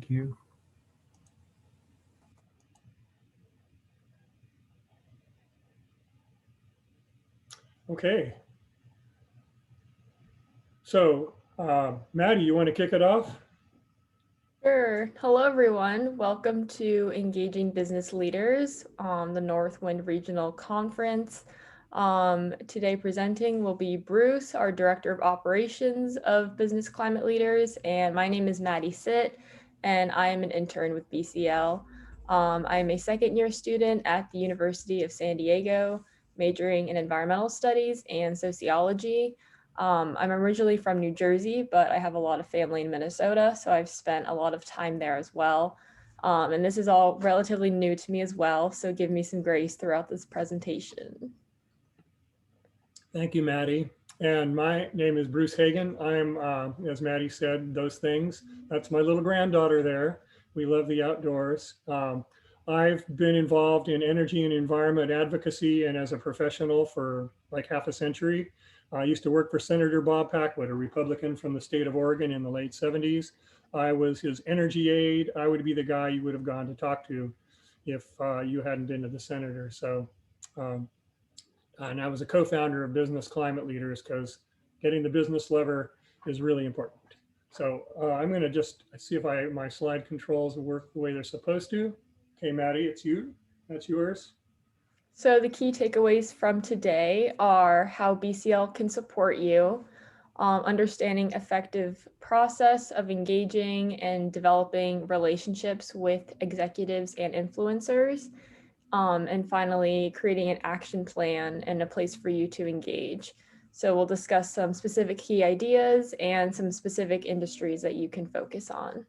Thank you. Okay. So, Maddie, you want to kick it off? Sure. Hello, everyone. Welcome to Engaging Business Leaders, the Northwind Regional Conference. Today presenting will be Bruce, our Director of Operations of Business Climate Leaders, and my name is Maddie Sitt, and I am an intern with BCL. I am a second-year student at the University of San Diego, majoring in environmental studies and sociology. I'm originally from New Jersey, but I have a lot of family in Minnesota, so I've spent a lot of time there as well. And this is all relatively new to me as well, so give me some grace throughout this presentation. Thank you, Maddie. And my name is Bruce Hagan. I'm, as Maddie said, those things. That's my little granddaughter there. We love the outdoors. I've been involved in energy and environment advocacy and as a professional for like half a century. I used to work for Senator Bob Packwood, a Republican from the state of Oregon in the late 70s. I was his energy aide. I would be the guy you would have gone to talk to if you hadn't been to the senator. So um, and I was a co-founder of Business Climate Leaders because getting the business lever is really important. So I'm going to just see if my slide controls will work the way they're supposed to. Okay, Maddie, it's you. That's yours. So the key takeaways from today are how BCL can support you, understanding effective process of engaging and developing relationships with executives and influencers, and finally, creating an action plan and a place for you to engage. So we'll discuss some specific key ideas and some specific industries that you can focus on.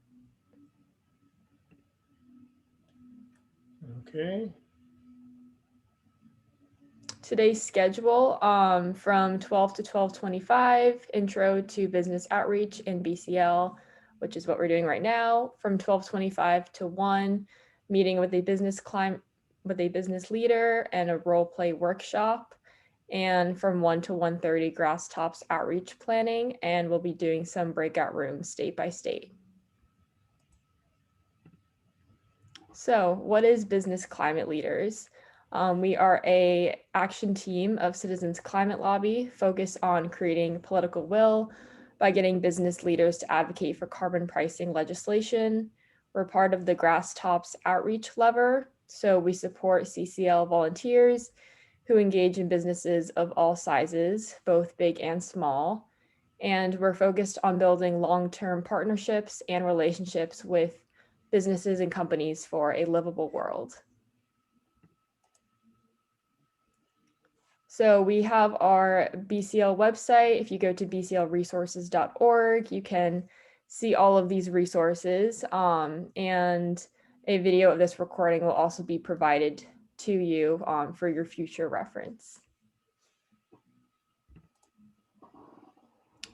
Okay. Today's schedule from 12 to 12:25, intro to business outreach in BCL, which is what we're doing right now. From 12:25 to 1, meeting with a business leader and a role play workshop. And from 1 to 1:30, grass tops outreach planning, and we'll be doing some breakout rooms state by state. So, what is Business Climate Leaders? We are a action team of Citizens Climate Lobby focused on creating political will by getting business leaders to advocate for carbon pricing legislation. We're part of the Grass Tops Outreach Lever, so we support CCL volunteers who engage in businesses of all sizes, both big and small. And we're focused on building long-term partnerships and relationships with businesses and companies for a livable world. So we have our BCL website. If you go to bclresources.org, you can see all of these resources, and a video of this recording will also be provided to you for your future reference.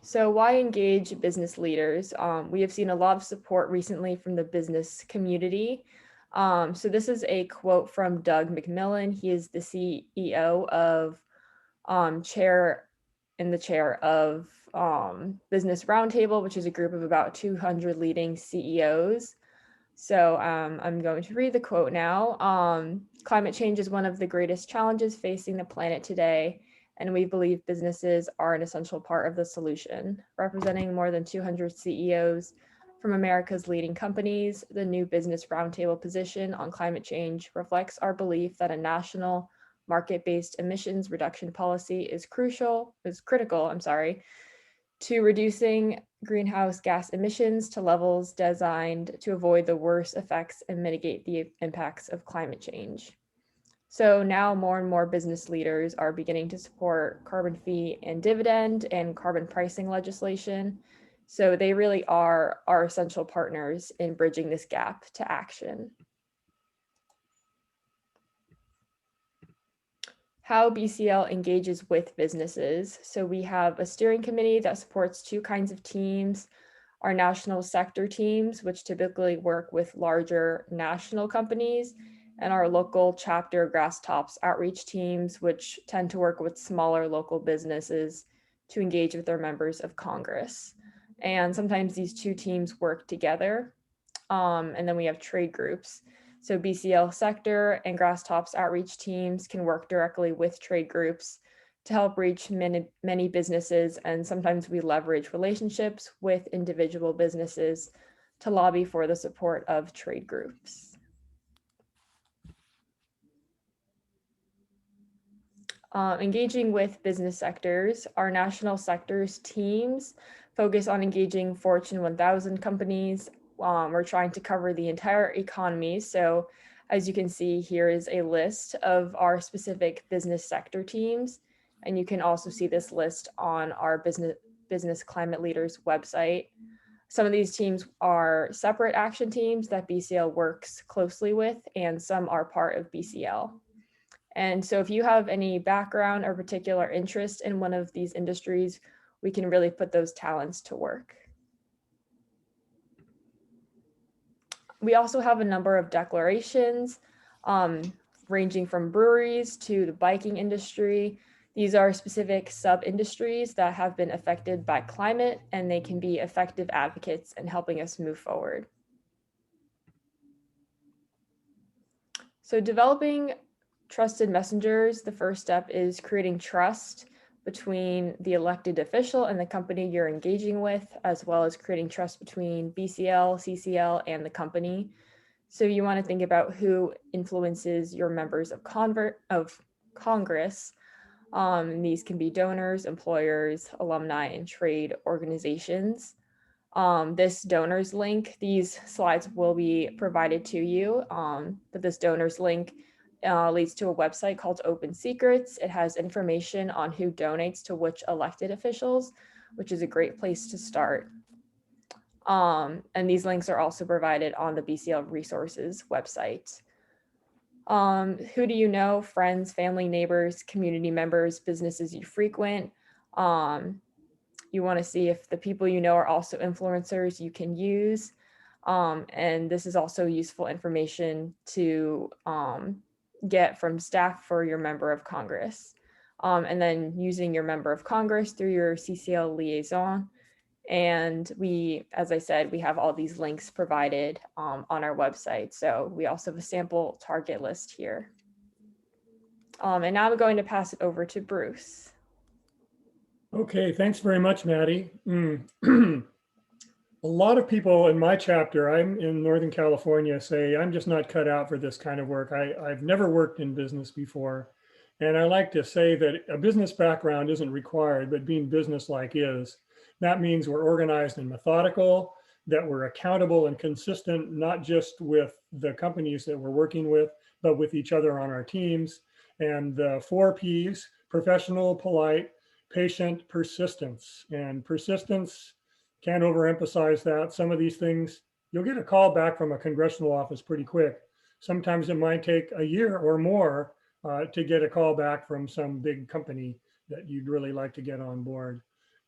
So why engage business leaders? We have seen a lot of support recently from the business community. So this is a quote from Doug McMillon. He is the CEO of chair of Business Roundtable, which is a group of about 200 leading CEOs. So I'm going to read the quote now. Climate change is one of the greatest challenges facing the planet today, and we believe businesses are an essential part of the solution. Representing more than 200 CEOs from America's leading companies, the new Business Roundtable position on climate change reflects our belief that a national market-based emissions reduction policy is critical, to reducing greenhouse gas emissions to levels designed to avoid the worst effects and mitigate the impacts of climate change. So now more and more business leaders are beginning to support carbon fee and dividend and carbon pricing legislation. So they really are our essential partners in bridging this gap to action. How BCL engages with businesses. So we have a steering committee that supports two kinds of teams. Our national sector teams, which typically work with larger national companies, and our local chapter Grass Tops outreach teams, which tend to work with smaller local businesses to engage with their members of Congress. And sometimes these two teams work together. And then we have trade groups. So BCL sector and Grasstops outreach teams can work directly with trade groups to help reach many businesses. And sometimes we leverage relationships with individual businesses to lobby for the support of trade groups. Engaging with business sectors, our national sectors teams focus on engaging Fortune 1000 companies. We're trying to cover the entire economy. So as you can see, here is a list of our specific business sector teams. And you can also see this list on our business climate leaders website. Some of these teams are separate action teams that BCL works closely with, and some are part of BCL. And so if you have any background or particular interest in one of these industries, we can really put those talents to work. We also have a number of declarations ranging from breweries to the biking industry. These are specific sub-industries that have been affected by climate, and they can be effective advocates in helping us move forward. So developing trusted messengers, the first step is creating trust between the elected official and the company you're engaging with, as well as creating trust between BCL, CCL, and the company. So you want to think about who influences your members of Congress. These can be donors, employers, alumni, and trade organizations. This donors link, these slides will be provided to you, but this donors link leads to a website called Open Secrets. It has information on who donates to which elected officials, which is a great place to start. And these links are also provided on the BCL resources website. Who do you know? Friends, family, neighbors, community members, businesses you frequent. You want to see if the people you know are also influencers you can use. And this is also useful information to get from staff for your member of Congress. And then using your member of Congress through your CCL liaison. And we, as I said, we have all these links provided on our website. So we also have a sample target list here. And now I'm going to pass it over to Bruce. Okay, thanks very much, Maddie. A lot of people in my chapter, I'm in Northern California, say I'm just not cut out for this kind of work. I've never worked in business before. And I like to say that a business background isn't required, but being business-like is. That means we're organized and methodical, that we're accountable and consistent, not just with the companies that we're working with, but with each other on our teams. And the 4 Ps, professional, polite, patient, persistence. And persistence, can't overemphasize that. Some of these things, you'll get a call back from a congressional office pretty quick. Sometimes it might take a year or more to get a call back from some big company that you'd really like to get on board.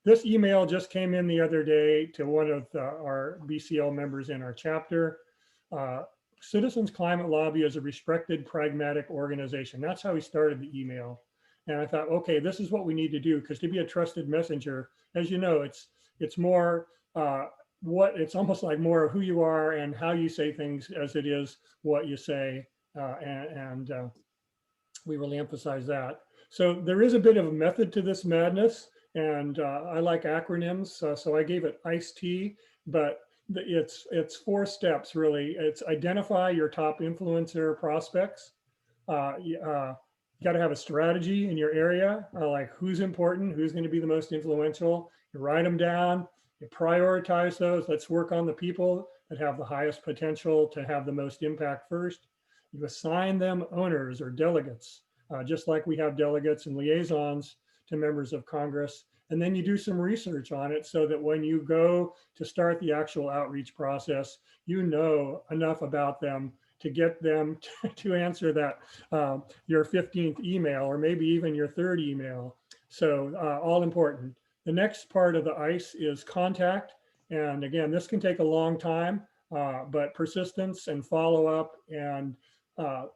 This email just came in the other day to one of our BCL members in our chapter. Citizens Climate Lobby is a respected, pragmatic organization. That's how he started the email. And I thought, okay, this is what we need to do, because to be a trusted messenger, as you know, it's more it's almost like more of who you are and how you say things as it is what you say, and we really emphasize that. So there is a bit of a method to this madness, and I like acronyms, so I gave it ICE-T, but it's 4 steps really. It's identify your top influencer prospects. You got to have a strategy in your area, like who's important, who's going to be the most influential. You write them down, you prioritize those. Let's work on the people that have the highest potential to have the most impact first. You assign them owners or delegates, just like we have delegates and liaisons to members of Congress. And then you do some research on it so that when you go to start the actual outreach process, you know enough about them to get them to answer that your 15th email, or maybe even your 3rd email. So all important. The next part of the ICE is contact. And again, this can take a long time, but persistence and follow up and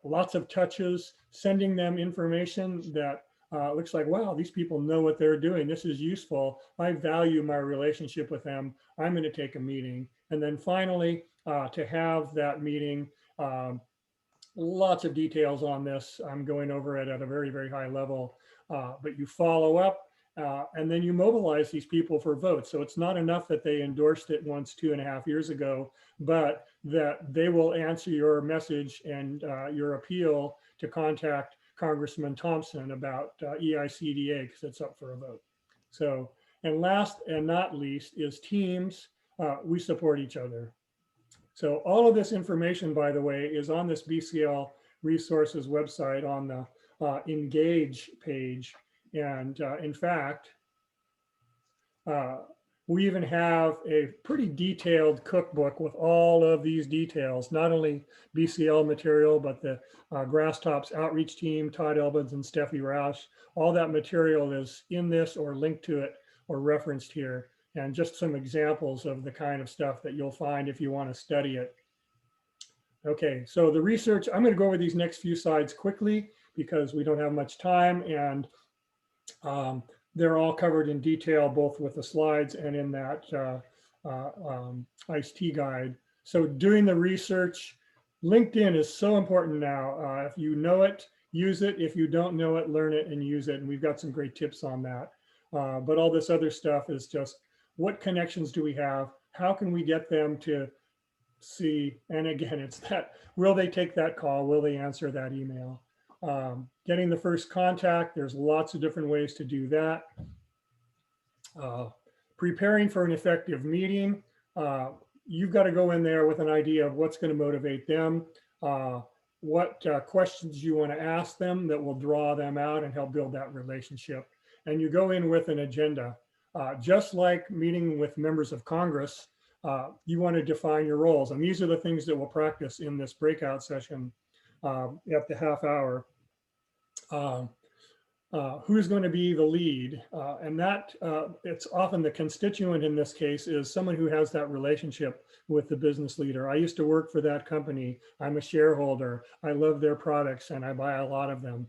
lots of touches, sending them information that looks like, wow, these people know what they're doing. This is useful. I value my relationship with them. I'm going to take a meeting. And then finally, to have that meeting, lots of details on this. I'm going over it at a very, very high level, but you follow up and then you mobilize these people for votes. So it's not enough that they endorsed it once 2.5 years ago, but that they will answer your message and your appeal to contact Congressman Thompson about EICDA because it's up for a vote. So, and last and not least is teams. We support each other. So all of this information, by the way, is on this BCL resources website on the Engage page. And in fact, we even have a pretty detailed cookbook with all of these details, not only BCL material, but the Grasstops outreach team, Todd Elbins and Steffi Roush. All that material is in this or linked to it or referenced here. And just some examples of the kind of stuff that you'll find if you want to study it. Okay, so the research, I'm going to go over these next few slides quickly because we don't have much time, and they're all covered in detail, both with the slides and in that iced tea guide. So doing the research, LinkedIn is so important now. If you know it, use it. If you don't know it, learn it and use it. And we've got some great tips on that. But all this other stuff is just, what connections do we have? How can we get them to see? And again, it's that, will they take that call? Will they answer that email? Getting the first contact, there's lots of different ways to do that. Preparing for an effective meeting, you've got to go in there with an idea of what's going to motivate them, what questions you want to ask them that will draw them out and help build that relationship. And you go in with an agenda. Just like meeting with members of Congress, you want to define your roles. And these are the things that we'll practice in this breakout session at the half hour. Who's going to be the lead? And that it's often the constituent in this case is someone who has that relationship with the business leader. I used to work for that company. I'm a shareholder. I love their products and I buy a lot of them,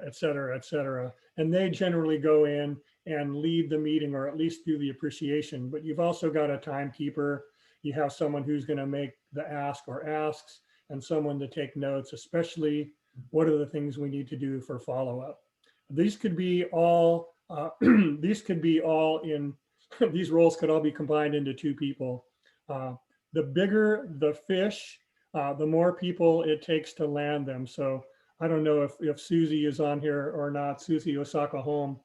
et cetera, et cetera. And they generally go in and lead the meeting or at least do the appreciation. But you've also got a timekeeper. You have someone who's going to make the ask or asks and someone to take notes, especially what are the things we need to do for follow-up. These could be all, these roles could all be combined into 2 people. The bigger the fish, the more people it takes to land them. So I don't know if Susie is on here or not, Susie Osaka Home.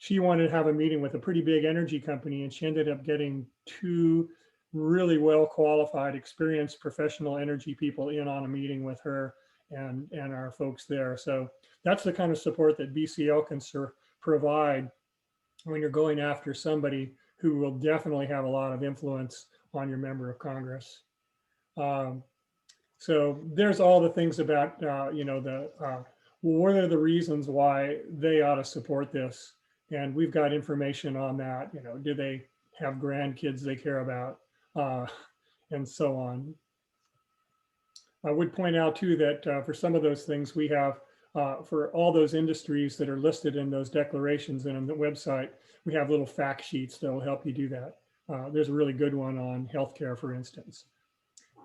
She wanted to have a meeting with a pretty big energy company, and she ended up getting 2 really well qualified, experienced professional energy people in on a meeting with her and our folks there. So that's the kind of support that BCL can provide when you're going after somebody who will definitely have a lot of influence on your member of Congress. So there's all the things about, what are the reasons why they ought to support this? And we've got information on that. Do they have grandkids they care about, and so on. I would point out too that for some of those things we have, for all those industries that are listed in those declarations and on the website, we have little fact sheets that will help you do that. There's a really good one on healthcare, for instance.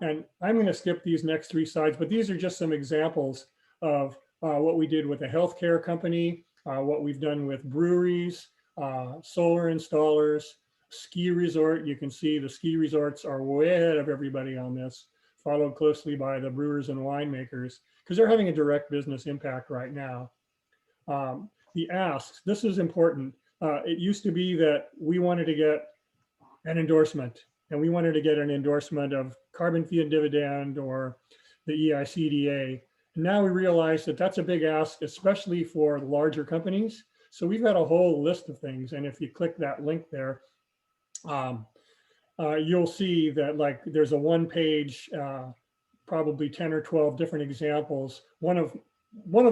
And I'm going to skip these next 3 slides, but these are just some examples of what we did with a healthcare company, what we've done with breweries, solar installers, ski resort. You can see the ski resorts are way ahead of everybody on this, followed closely by the brewers and winemakers, because they're having a direct business impact right now. The asks, this is important. It used to be that we wanted to get an endorsement, and we wanted to get an endorsement of carbon fee and dividend or the EICDA. And now we realize that that's a big ask, especially for larger companies. So we've got a whole list of things. And if you click that link there, you'll see that like there's a 1-page, probably 10 or 12 different examples. One of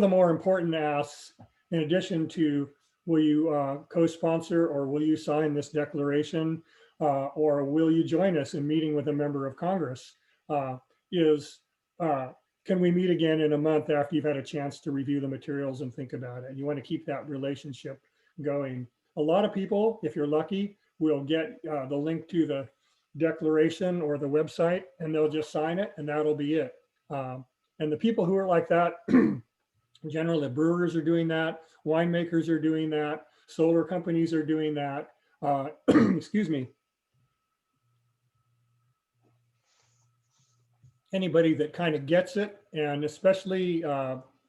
the more important asks, in addition to will you co-sponsor or will you sign this declaration, or will you join us in meeting with a member of Congress, is can we meet again in a month after you've had a chance to review the materials and think about it? You want to keep that relationship going. A lot of people, if you're lucky, will get the link to declaration or the website, and they'll just sign it, and that'll be it. And the people who are like that, generally brewers are doing that, winemakers are doing that, solar companies are doing that. Excuse me. Anybody that kind of gets it, and especially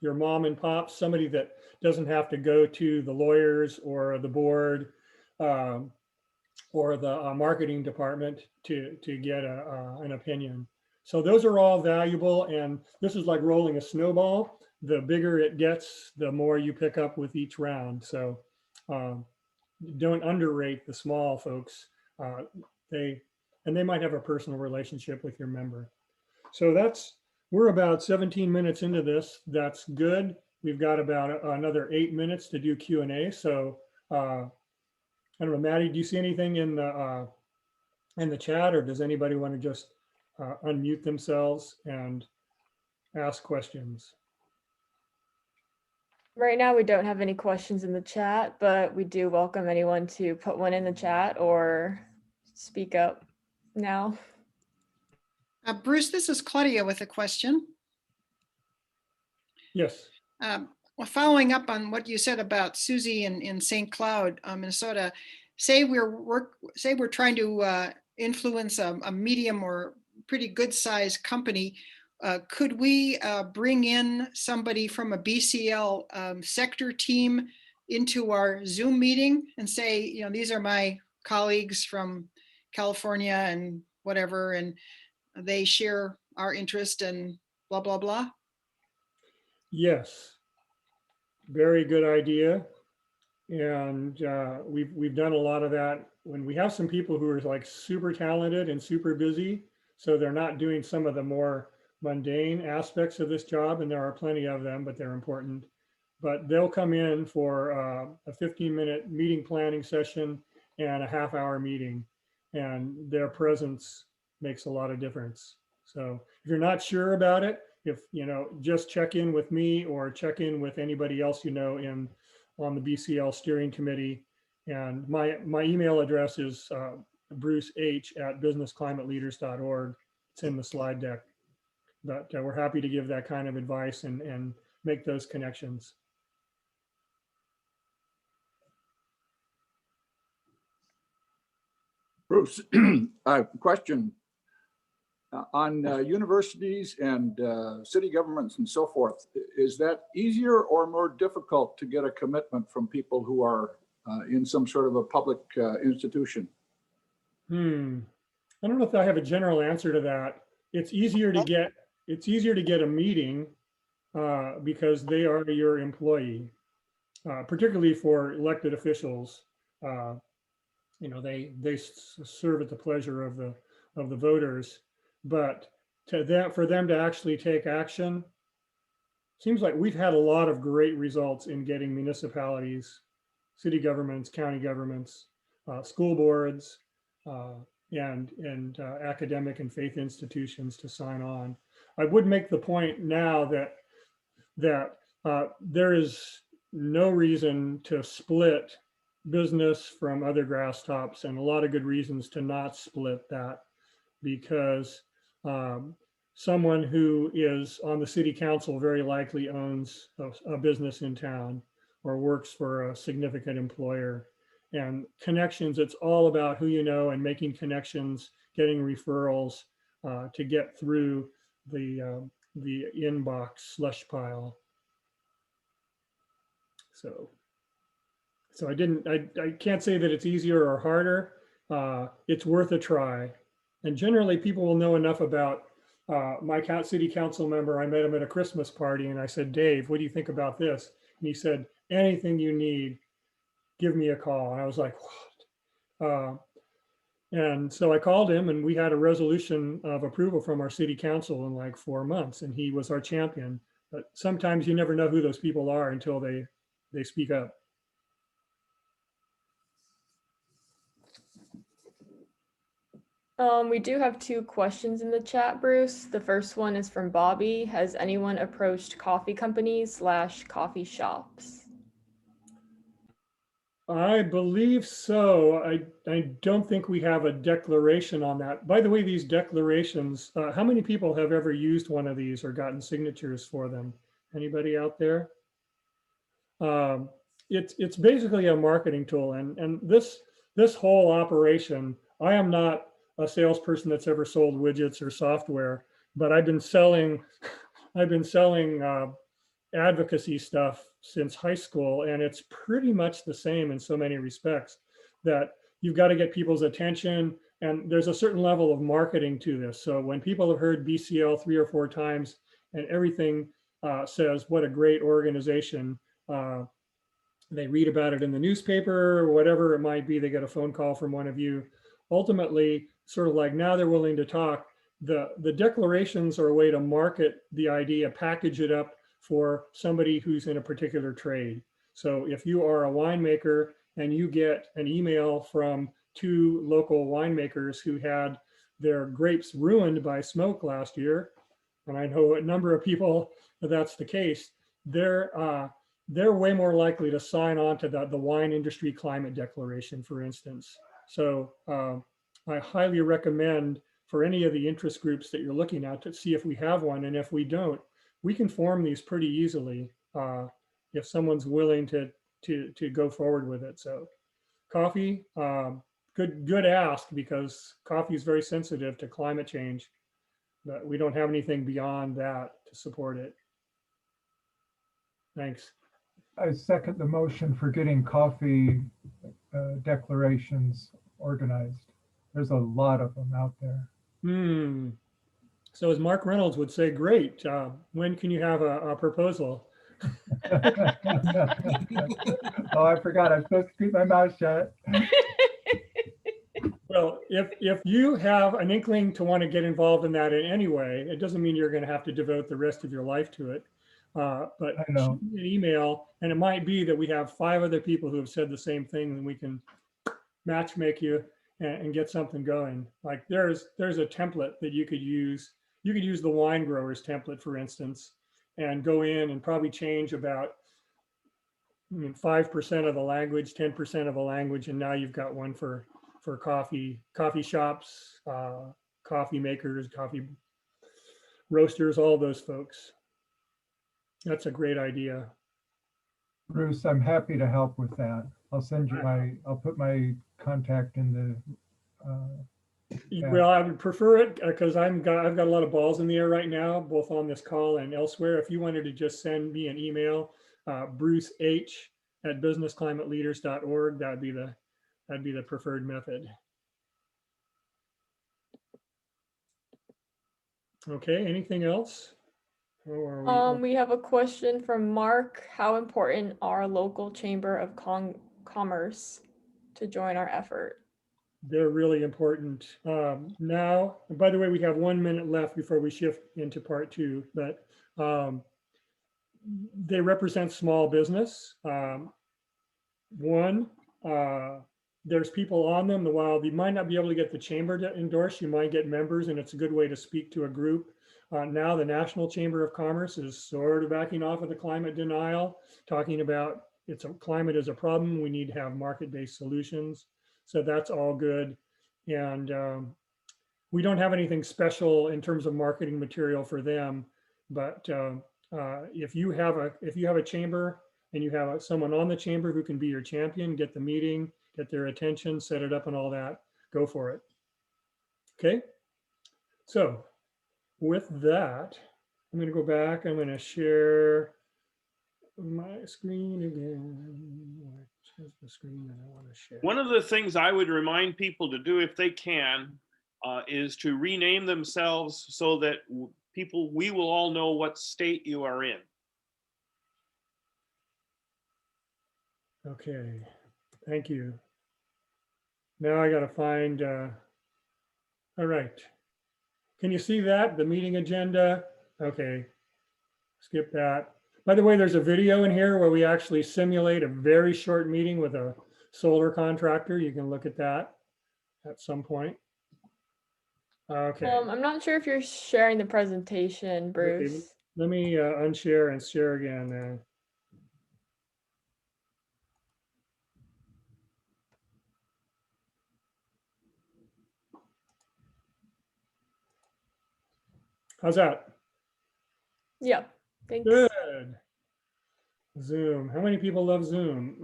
your mom and pop, somebody that doesn't have to go to the lawyers or the board or the marketing department to get an opinion. So those are all valuable, and this is like rolling a snowball. The bigger it gets, the more you pick up with each round. So don't underrate the small folks. They might have a personal relationship with your member. So we're about 17 minutes into this. That's good. We've got about another 8 minutes to do Q&A. So I don't know, Maddie, do you see anything in the chat, or does anybody want to just unmute themselves and ask questions? Right now, we don't have any questions in the chat, but we do welcome anyone to put one in the chat or speak up now. Bruce, this is Claudia with a question. Yes. Well, following up on what you said about Susie in St. Cloud, Minnesota, say we're trying to influence a medium or pretty good sized company. Could we bring in somebody from a BCL sector team into our Zoom meeting and say, you know, these are my colleagues from California and whatever, and they share our interest and blah, blah, blah? Yes. Very good idea. And we've done a lot of that when we have some people who are like super talented and super busy. So they're not doing some of the more mundane aspects of this job, and there are plenty of them, but they're important. But they'll come in for a 15-minute meeting planning session and a half-hour meeting, and their presence makes a lot of difference. So if you're not sure about it, just check in with me or check in with anybody else on the BCL steering committee. And my email address is bruceh@businessclimateleaders.org. It's in the slide deck. But we're happy to give that kind of advice and make those connections. Bruce, question on universities and city governments and so forth. Is that easier or more difficult to get a commitment from people who are in some sort of a public institution? I don't know if I have a general answer to that. It's easier to get a meeting because they are your employee, particularly for elected officials. They serve at the pleasure of the voters, but for them to actually take action, seems like we've had a lot of great results in getting municipalities, city governments, county governments, school boards, and academic and faith institutions to sign on. I would make the point now that there is no reason to split business from other grass tops, and a lot of good reasons to not split that, because someone who is on the city council very likely owns a business in town or works for a significant employer. And connections, it's all about who you know and making connections, getting referrals to get through the inbox slush pile. So I can't say that it's easier or harder. It's worth a try. And generally people will know enough about my city council member. I met him at a Christmas party and I said, Dave, what do you think about this? And he said, anything you need, give me a call. And I was like, what? And so I called him and we had a resolution of approval from our city council in like 4 months, and he was our champion. But sometimes you never know who those people are until they speak up. We do have 2 questions in the chat, Bruce. The first one is from Bobby. Has anyone approached coffee companies / coffee shops? I believe so. I don't think we have a declaration on that. By the way, these declarations, how many people have ever used one of these or gotten signatures for them? Anybody out there? Um, it's basically a marketing tool, and this whole operation, I am not a salesperson that's ever sold widgets or software, but I've been selling advocacy stuff since high school, and it's pretty much the same in so many respects, that you've got to get people's attention, and there's a certain level of marketing to this. So when people have heard BCL 3 or 4 times and everything says what a great organization, they read about it in the newspaper or whatever it might be, they get a phone call from one of you, ultimately sort of like now they're willing to talk. The declarations are a way to market the idea, package it up for somebody who's in a particular trade. So if you are a winemaker and you get an email from 2 local winemakers who had their grapes ruined by smoke last year, and I know a number of people that's the case, they're way more likely to sign on to the wine industry climate declaration, for instance. So I highly recommend for any of the interest groups that you're looking at to see if we have one. And if we don't, we can form these pretty easily if someone's willing to go forward with it. So coffee, good ask, because coffee is very sensitive to climate change, but we don't have anything beyond that to support it. Thanks. I second the motion for getting coffee declarations organized. There's a lot of them out there. So as Mark Reynolds would say, great. When can you have a proposal? Oh, I forgot. I'm supposed to keep my mouth shut. Well, if you have an inkling to want to get involved in that in any way, it doesn't mean you're going to have to devote the rest of your life to it. But I know. shoot me an email, and it might be that we have 5 other people who have said the same thing, and we can match make you and get something going. Like there's a template that you could use. You could use the wine growers template, for instance, and go in and probably change about 5% of the language, 10% of the language, and now you've got one for coffee shops, coffee makers, coffee roasters, all those folks. That's a great idea. Bruce, I'm happy to help with that. I'll send you I'll put my contact in the. Well, I would prefer it because I've got a lot of balls in the air right now, both on this call and elsewhere. If you wanted to just send me an email, bruceh@businessclimateleaders.org, that'd be the preferred method. Okay, anything else? We have a question from Mark. How important are local chamber of commerce to join our effort? They're really important. Now, and by the way, we have 1 minute left before we shift into part 2, but they represent small business. There's people on them. While you might not be able to get the chamber to endorse, you might get members, and it's a good way to speak to a group. Now the National Chamber of Commerce is sort of backing off of the climate denial, talking about climate is a problem. We need to have market-based solutions. So that's all good. And we don't have anything special in terms of marketing material for them. But if you have a chamber and you have someone on the chamber who can be your champion, get the meeting, get their attention, set it up and all that, go for it. Okay. So with that, I'm going to go back. I'm going to share my screen again. Which is the screen that I want to share. One of the things I would remind people to do if they can is to rename themselves so that we will all know what state you are in. Okay, thank you. Now I got to find, all right. Can you see that? The meeting agenda? Okay, skip that. By the way, there's a video in here where we actually simulate a very short meeting with a solar contractor. You can look at that at some point. Okay. I'm not sure if you're sharing the presentation, Bruce. Okay. Let me unshare and share again. How's that? Yeah, thanks. Good. Zoom. How many people love Zoom?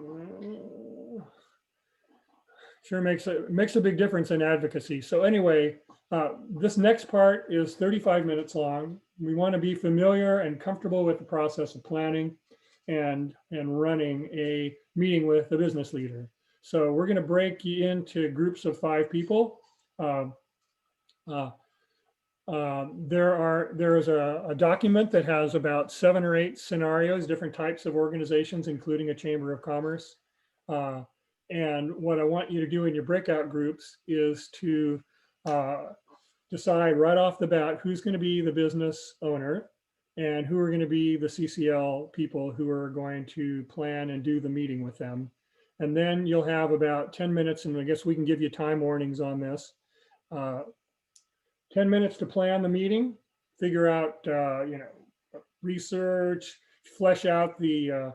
Sure makes a big difference in advocacy. So anyway, this next part is 35 minutes long. We want to be familiar and comfortable with the process of planning and running a meeting with a business leader. So we're going to break you into groups of 5 people. There is a document that has about 7 or 8 scenarios, different types of organizations, including a chamber of commerce. And what I want you to do in your breakout groups is to decide right off the bat who's going to be the business owner and who are going to be the CCL people who are going to plan and do the meeting with them. And then you'll have about 10 minutes, and I guess we can give you time warnings on this. 10 minutes to plan the meeting, figure out, research, flesh out the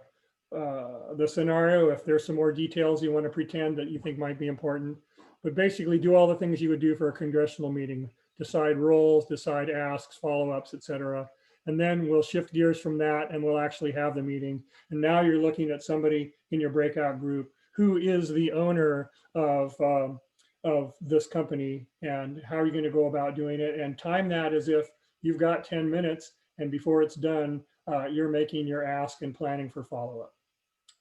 scenario. If there's some more details you want to pretend that you think might be important, but basically do all the things you would do for a congressional meeting, decide roles, decide asks, follow-ups, etc. And then we'll shift gears from that and we'll actually have the meeting. And now you're looking at somebody in your breakout group who is the owner of this company and how are you going to go about doing it, and time that as if you've got 10 minutes and before it's done, you're making your ask and planning for follow-up.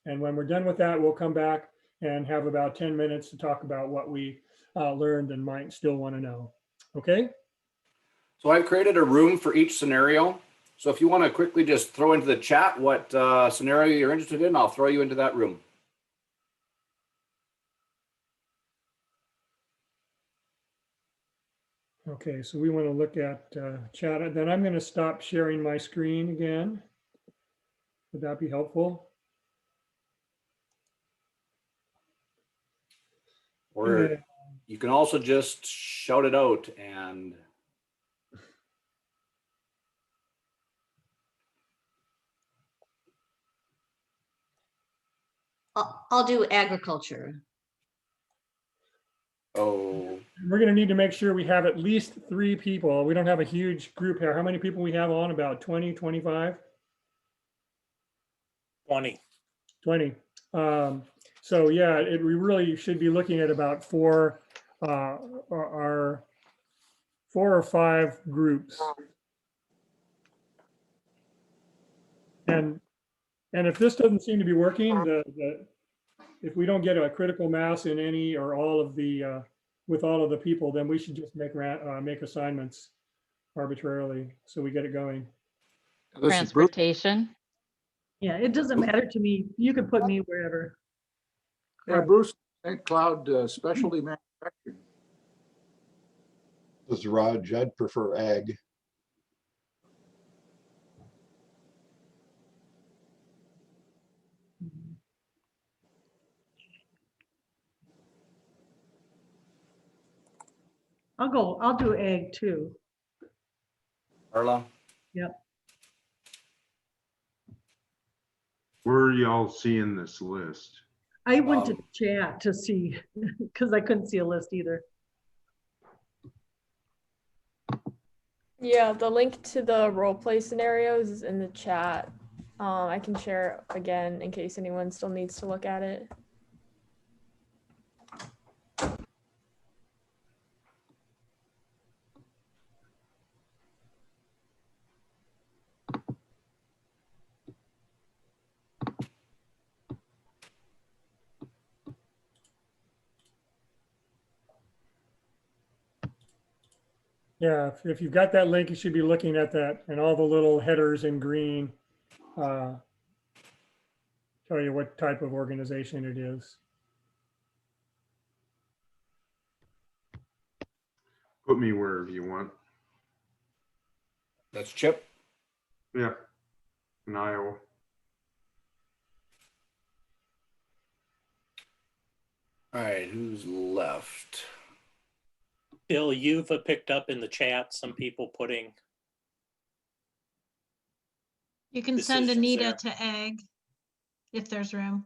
And when we're done with that, we'll come back and have about 10 minutes to talk about what we learned and might still want to know. Okay? So I've created a room for each scenario. So if you want to quickly just throw into the chat what scenario you're interested in, I'll throw you into that room. Okay, so we want to look at chat. Then I'm going to stop sharing my screen again. Would that be helpful? Or Yeah. you can also just shout it out and I'll do agriculture. oh, We're going to need to make sure we have at least 3 people. We don't have a huge group here. How many people we have on? About 20, 25? 20. 20. So yeah, we really should be looking at about 4 or 5 groups. And if this doesn't seem to be working, if we don't get a critical mass in any or all of the with all of the people, then we should just make assignments arbitrarily so we get it going. This is Bruce. Transportation. Yeah, it doesn't matter to me. You can put me wherever. Yeah, Bruce, St. Cloud Specialty Manufacturing. This is Raj. I'd prefer ag. I'll do egg too. Carla. Yep. Where are y'all seeing this list? I went to chat to see because I couldn't see a list either. Yeah, the link to the role play scenarios is in the chat. I can share it again in case anyone still needs to look at it. Yeah, if you've got that link, you should be looking at that, and all the little headers in green tell you what type of organization it is. Put me wherever you want. That's Chip. Yeah, in Iowa. All right, who's left? Bill, you've picked up in the chat some people putting. You can send Decisions Anita there. to ag if there's room.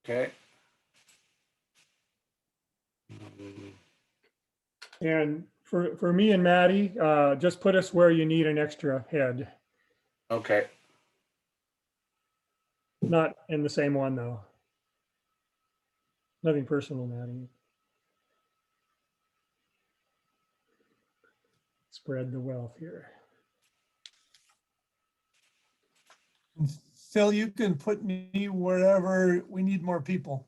Okay. And For me and Maddie, just put us where you need an extra head, Okay. not in the same one though. Nothing personal, Maddie. Spread the wealth here. Phil, you can put me wherever we need more people.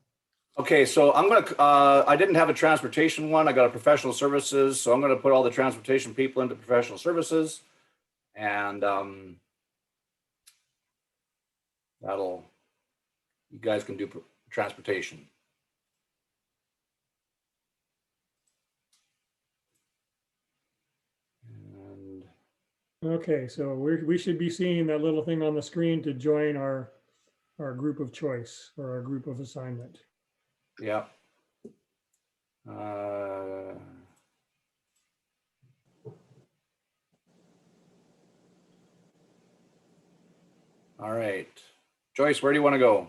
Okay, so I'm gonna, I didn't have a transportation one. I got a professional services, so I'm gonna put all the transportation people into professional services. And that'll, you guys can do transportation. And Okay, so we should be seeing that little thing on the screen to join our group of choice or our group of assignment. yeah. All right. Joyce, where do you want to go?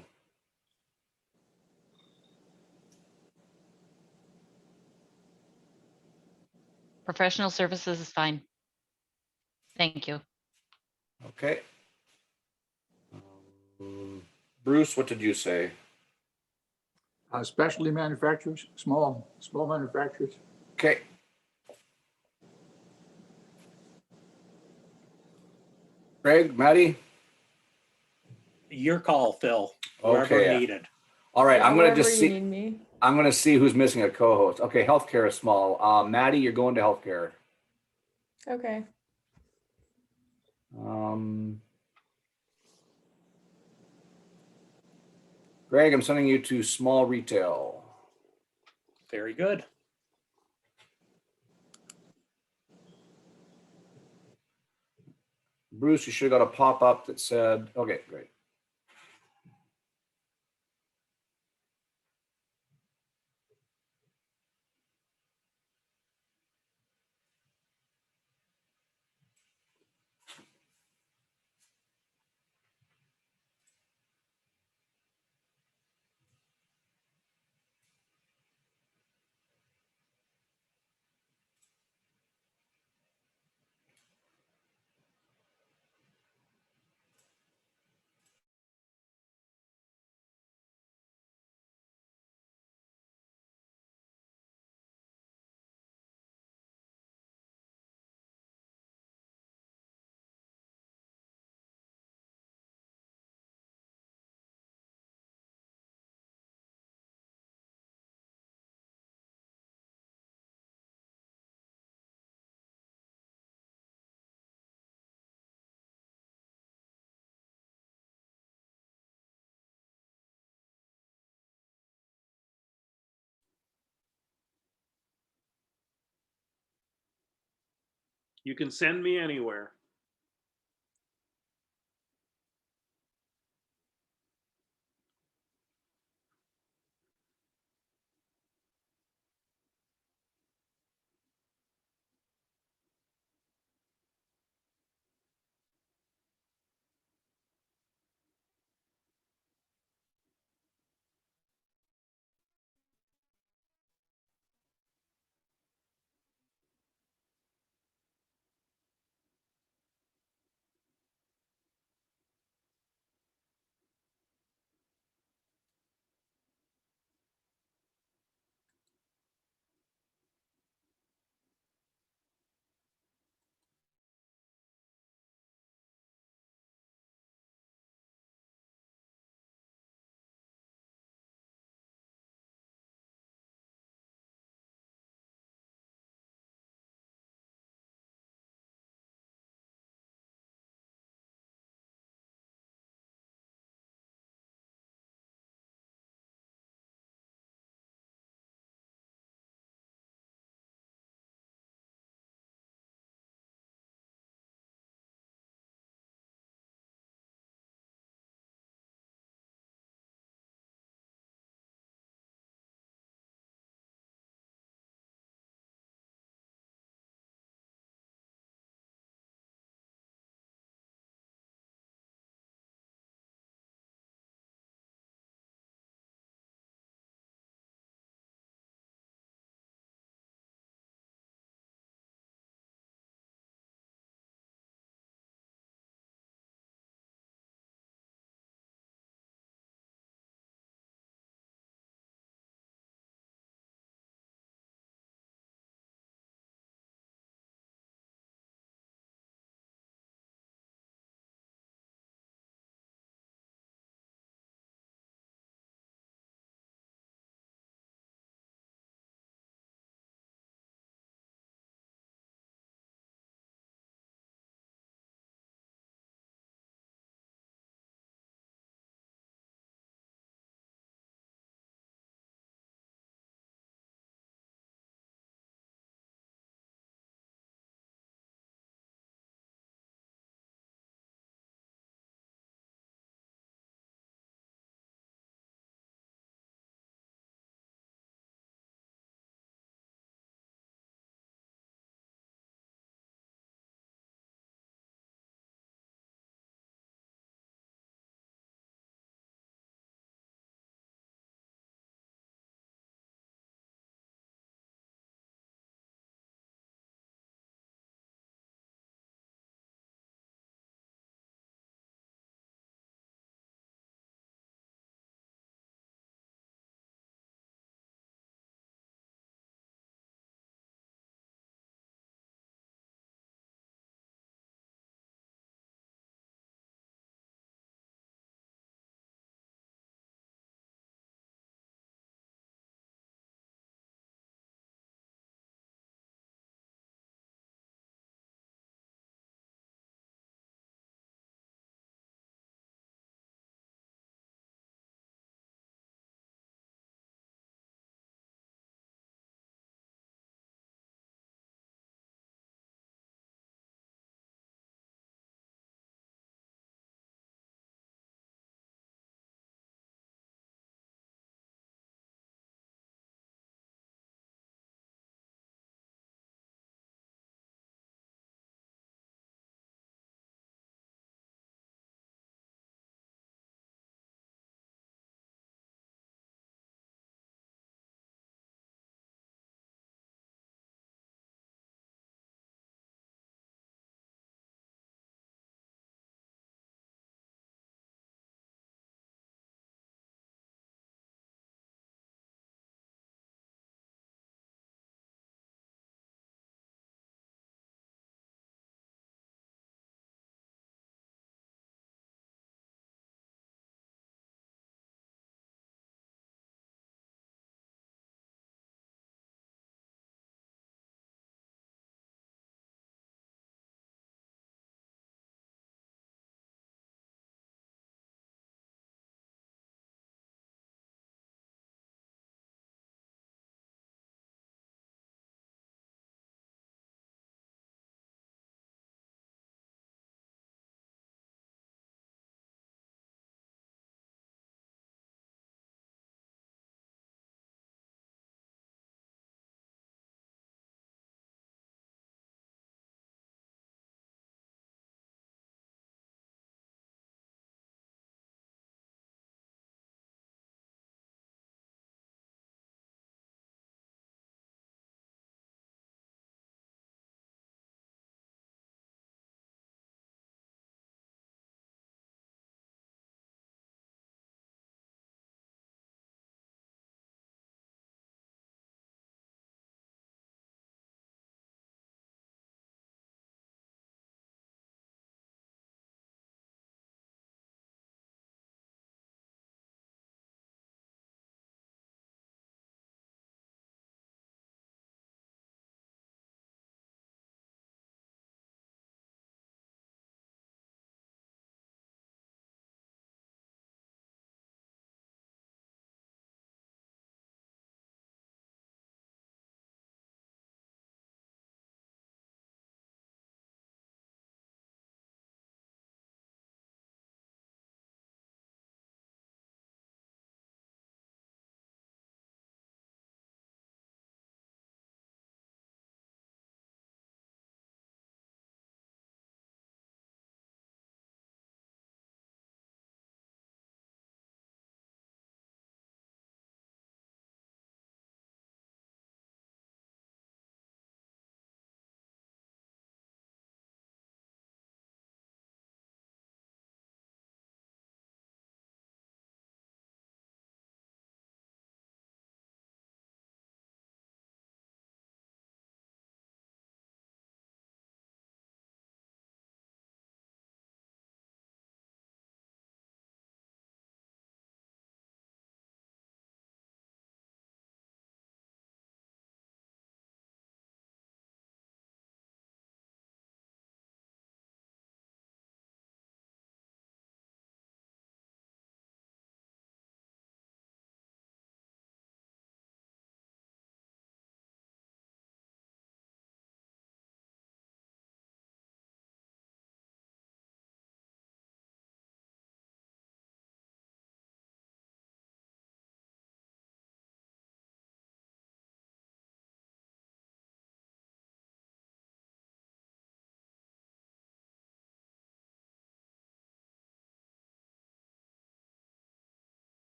Professional services is fine. Thank you. Okay. Bruce, what did you say? Specialty manufacturers, small manufacturers. Okay. Greg, Maddie? Your call, Phil, wherever Okay. needed. All right, Yeah, I'm gonna wherever just you see. need me. I'm gonna see who's missing a co-host. Okay, healthcare is small. Maddie, you're going to healthcare. Okay. Greg, I'm sending you to small retail. Very good. Bruce, you should have got a pop-up that said, okay, great. You can send me anywhere.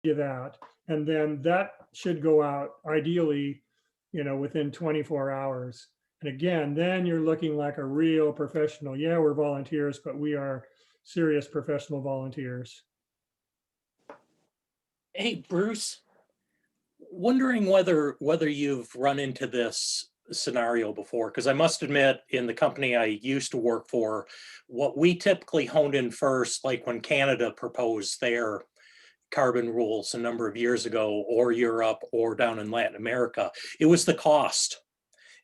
you that. And then that should go out ideally, within 24 hours. And again, then you're looking like a real professional. Yeah, we're volunteers, but we are serious professional volunteers. Hey, Bruce, wondering whether you've run into this scenario before, because I must admit, in the company I used to work for, what we typically honed in first, like when Canada proposed their carbon rules a number of years ago, or Europe, or down in Latin America, it was the cost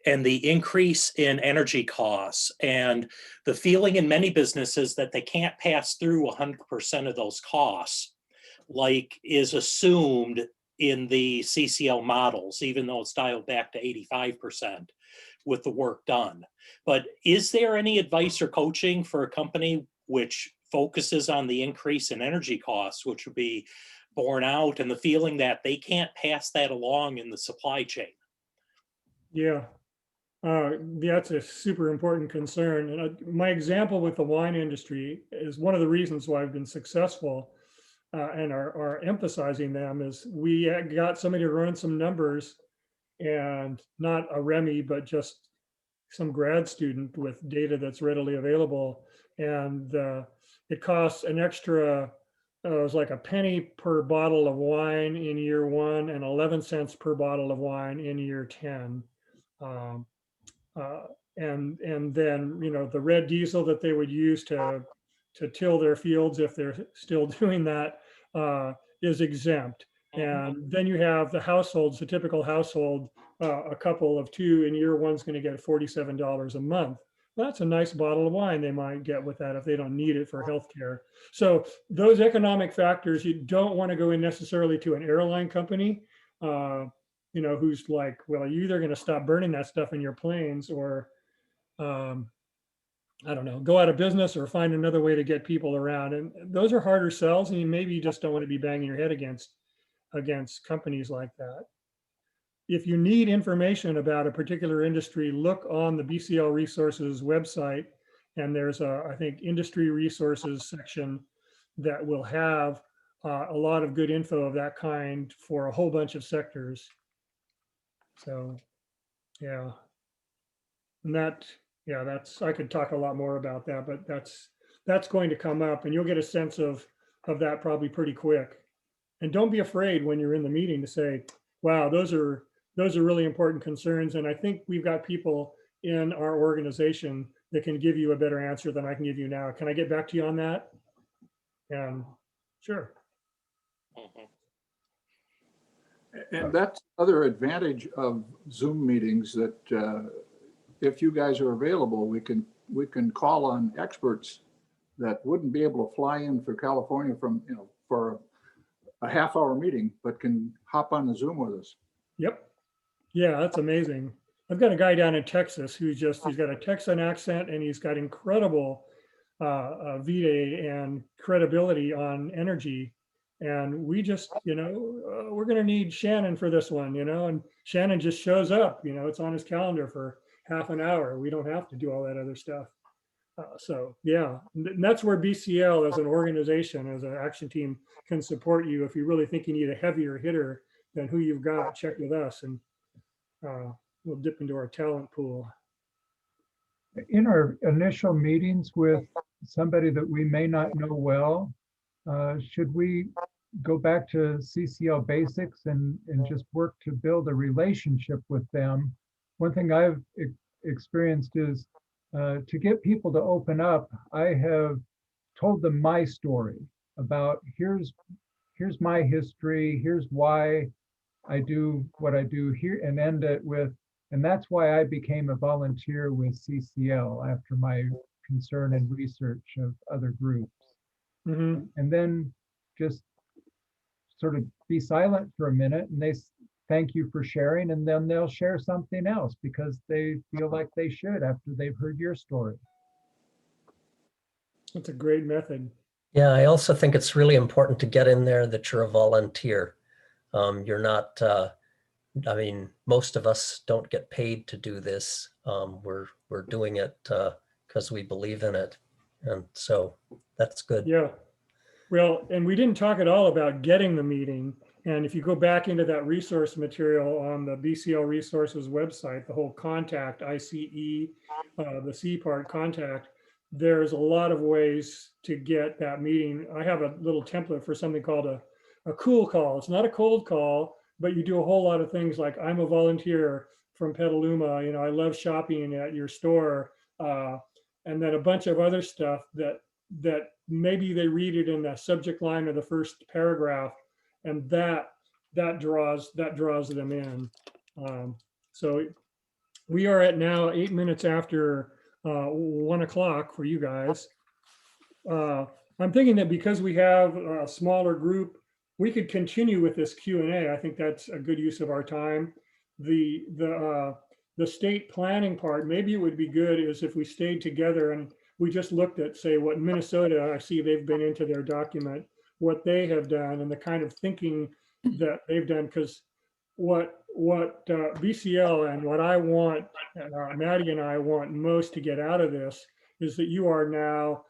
and the increase in energy costs, and the feeling in many businesses that they can't pass through 100% of those costs, like is assumed in the CCL models, even though it's dialed back to 85% with the work done. But is there any advice or coaching for a company which focuses on the increase in energy costs, which would be borne out, and the feeling that they can't pass that along in the supply chain? Yeah. That's a super important concern. And my example with the wine industry is one of the reasons why I've been successful and are emphasizing them is we got somebody to run some numbers, and not a Remy, but just some grad student with data that's readily available. And it costs an extra, it was like a penny per bottle of wine in year 1 and 11 cents per bottle of wine in year 10. And then, the red diesel that they would use to till their fields, if they're still doing that, is exempt. And then you have the households, the typical household, a couple of 2 in year 1's going to get $47 a month. Well, that's a nice bottle of wine they might get with that if they don't need it for healthcare. So those economic factors, you don't want to go in necessarily to an airline company, who's like, well, you're either going to stop burning that stuff in your planes, or I don't know, go out of business or find another way to get people around. And those are harder sells, and maybe you just don't want to be banging your head against companies like that. If you need information about a particular industry, look on the BCL Resources website, and there's I think, industry resources section that will have a lot of good info of that kind for a whole bunch of sectors. So, yeah. And I could talk a lot more about that, but that's going to come up, and you'll get a sense of that probably pretty quick. And don't be afraid when you're in the meeting to say, wow, those are really important concerns. And I think we've got people in our organization that can give you a better answer than I can give you now. Can I get back to you on that? And sure. And that's another advantage of Zoom meetings, that if you guys are available, we can call on experts that wouldn't be able to fly in for California for a half-hour meeting, but can hop on the Zoom with us. Yep. Yeah, that's amazing. I've got a guy down in Texas he's got a Texan accent, and he's got incredible vitae and credibility on energy. And we just, we're going to need Shannon for this one, and Shannon just shows up, it's on his calendar for half an hour. We don't have to do all that other stuff. So yeah, and that's where BCL as an organization, as an action team, can support you. If you really think you need a heavier hitter than who you've got, check with us, and we'll dip into our talent pool. In our initial meetings with somebody that we may not know well, should we go back to CCL basics and just work to build a relationship with them? One thing I've experienced is to get people to open up, I have told them my story about here's my history, here's why I do what I do here, and end it with, and that's why I became a volunteer with CCL after my concern and research of other groups. Mm-hmm. And then just sort of be silent for a minute, and they thank you for sharing, and then they'll share something else because they feel like they should after they've heard your story. That's a great method. Yeah, I also think it's really important to get in there that you're a volunteer. You're not, most of us don't get paid to do this. We're doing it because we believe in it. And so that's good. Yeah. Well, and we didn't talk at all about getting the meeting. And if you go back into that resource material on the BCL Resources website, the whole contact, ICE, the C part contact, there's a lot of ways to get that meeting. I have a little template for something called a cool call. It's not a cold call, but you do a whole lot of things like, I'm a volunteer from Petaluma, you know, I love shopping at your store. And then a bunch of other stuff that maybe they read it in the subject line of the first paragraph, and that draws them in. So we are at now 8 minutes after 1 o'clock for you guys. I'm thinking that because we have a smaller group, we could continue with this Q&A. I think that's a good use of our time. The state planning part, maybe it would be good is if we stayed together and we just looked at, say, what Minnesota, I see they've been into their document, what they have done and the kind of thinking that they've done. Because what BCL and what I want, Maddie and I want most to get out of this is that you are now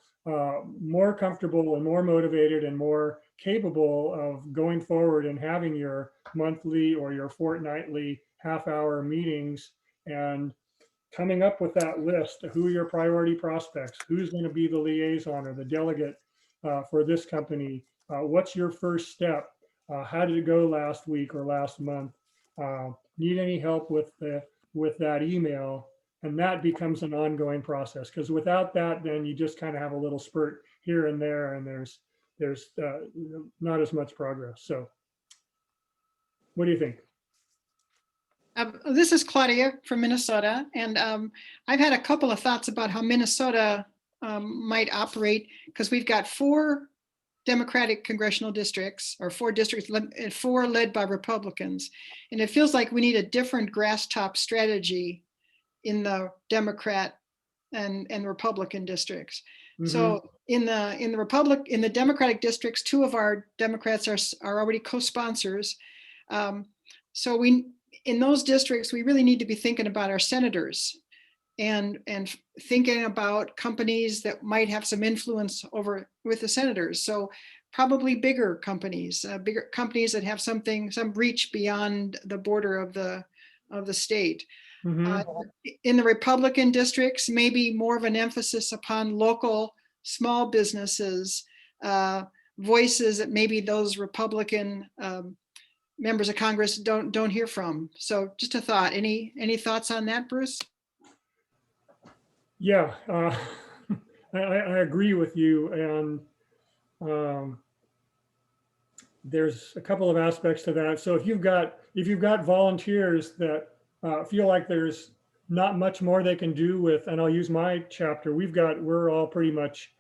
more comfortable and more motivated and more capable of going forward and having your monthly or your fortnightly half-hour meetings and coming up with that list of who are your priority prospects, who's going to be the liaison or the delegate for this company, what's your first step, how did it go last week or last month, need any help with that email, and that becomes an ongoing process. Because without that, then you just kind of have a little spurt here and there, and there's not as much progress. So what do you think? This is Claudia from Minnesota, and I've had a couple of thoughts about how Minnesota might operate, because we've got 4 Democratic congressional districts, or 4 districts, 4 led by Republicans. And it feels like we need a different grass top strategy in the Democrat and Republican districts. Mm-hmm. So in the Democratic districts, 2 of our Democrats are already co-sponsors. So in those districts, we really need to be thinking about our senators and thinking about companies that might have some influence over with the senators. So probably bigger companies that have some reach beyond the border of the state. Mm-hmm. In the Republican districts, maybe more of an emphasis upon local small businesses, voices that maybe those Republican members of Congress don't hear from. So just a thought. Any thoughts on that, Bruce? Yeah, I agree with you, and there's a couple of aspects to that. So if you've got volunteers that feel like there's not much more they can do with, and I'll use my chapter. We're all pretty much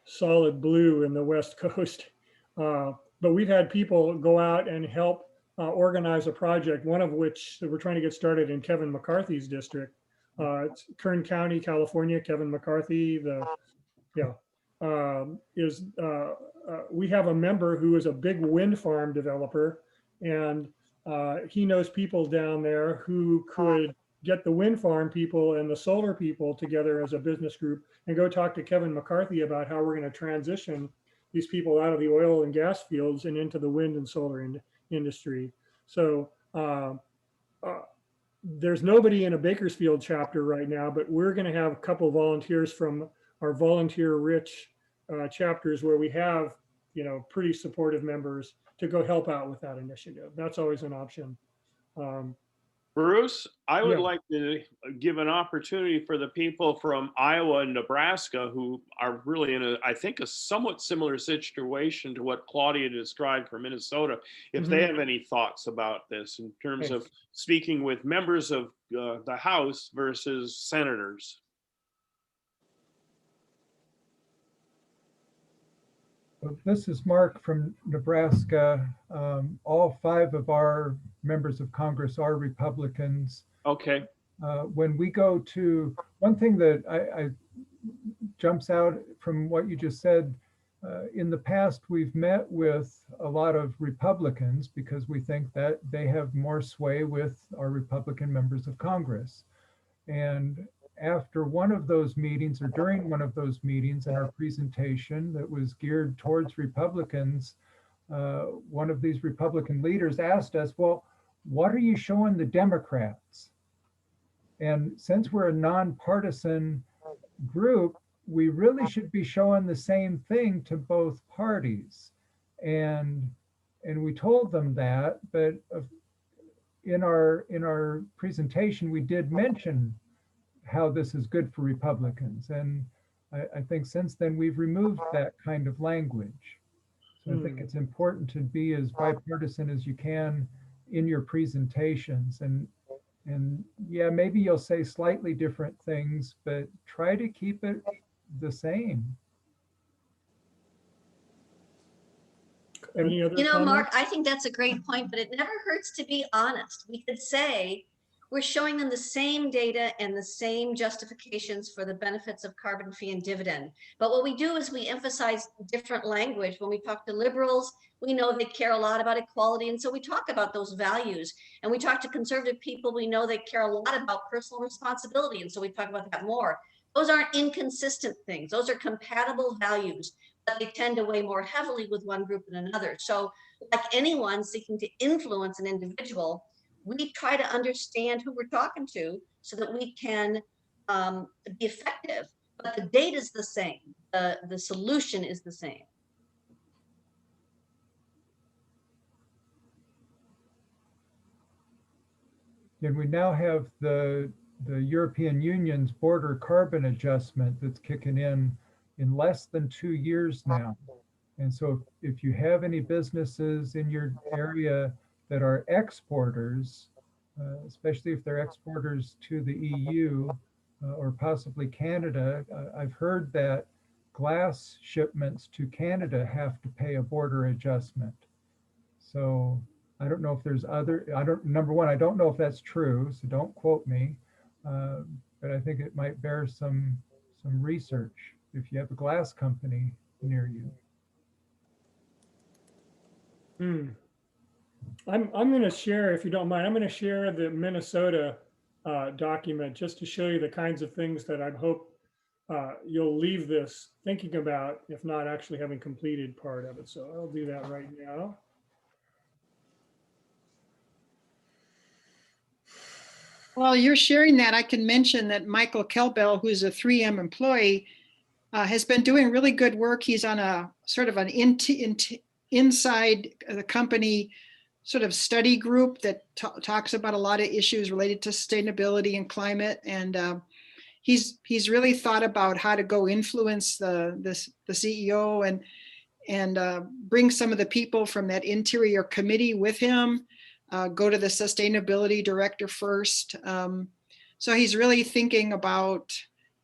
solid blue in the West Coast, but we've had people go out and help organize a project, one of which we're trying to get started in Kevin McCarthy's district. It's Kern County, California. Kevin McCarthy, we have a member who is a big wind farm developer, and he knows people down there who could get the wind farm people and the solar people together as a business group and go talk to Kevin McCarthy about how we're going to transition these people out of the oil and gas fields and into the wind and solar industry. So there's nobody in a Bakersfield chapter right now, but we're going to have a couple of volunteers from our volunteer rich chapters where we have, pretty supportive members to go help out with that initiative. That's always an option. Bruce, I would like to give an opportunity for the people from Iowa and Nebraska who are really in I think a somewhat similar situation to what Claudia described for Minnesota, if they have any thoughts about this in terms of speaking with members of the House versus senators. This is Mark from Nebraska. All 5 of our members of Congress are Republicans. Okay. When we go to, one thing that I jumps out from what you just said, in the past, we've met with a lot of Republicans because we think that they have more sway with our Republican members of Congress. And after one of those meetings or during one of those meetings in our presentation that was geared towards Republicans, one of these Republican leaders asked us, well, what are you showing the Democrats? And since we're a nonpartisan group, we really should be showing the same thing to both parties. And we told them that, but in our presentation, we did mention how this is good for Republicans. And I think since then we've removed that kind of language. So I think it's important to be as bipartisan as you can in your presentations. And yeah, maybe you'll say slightly different things, but try to keep it the same. Any other You know, Mark, comments? I think that's a great point, but it never hurts to be honest. We could say we're showing them the same data and the same justifications for the benefits of carbon fee and dividend. But what we do is we emphasize different language. When we talk to liberals, we know they care a lot about equality. And so we talk about those values. And we talk to conservative people, we know they care a lot about personal responsibility. And so we talk about that more. Those aren't inconsistent things. Those are compatible values, but they tend to weigh more heavily with one group than another. So like anyone seeking to influence an individual, we try to understand who we're talking to so that we can be effective, but the data is the same. The solution is the same. And we now have the European Union's border carbon adjustment that's kicking in less than 2 years now. And so if you have any businesses in your area that are exporters, especially if they're exporters to the EU or possibly Canada, I've heard that glass shipments to Canada have to pay a border adjustment. So I don't know if there's other, number one, I don't know if that's true, so don't quote me, but I think it might bear some research if you have a glass company near you. I'm going to share, if you don't mind, I'm going to share the Minnesota document just to show you the kinds of things that I hope you'll leave this thinking about, if not actually having completed part of it. So I'll do that right now. While you're sharing that, I can mention that Michael Kelbell, who's a 3M employee, has been doing really good work. He's on a sort of an inside the company sort of study group that talks about a lot of issues related to sustainability and climate. And he's really thought about how to go influence the CEO and bring some of the people from that interior committee with him, go to the sustainability director first. So he's really thinking about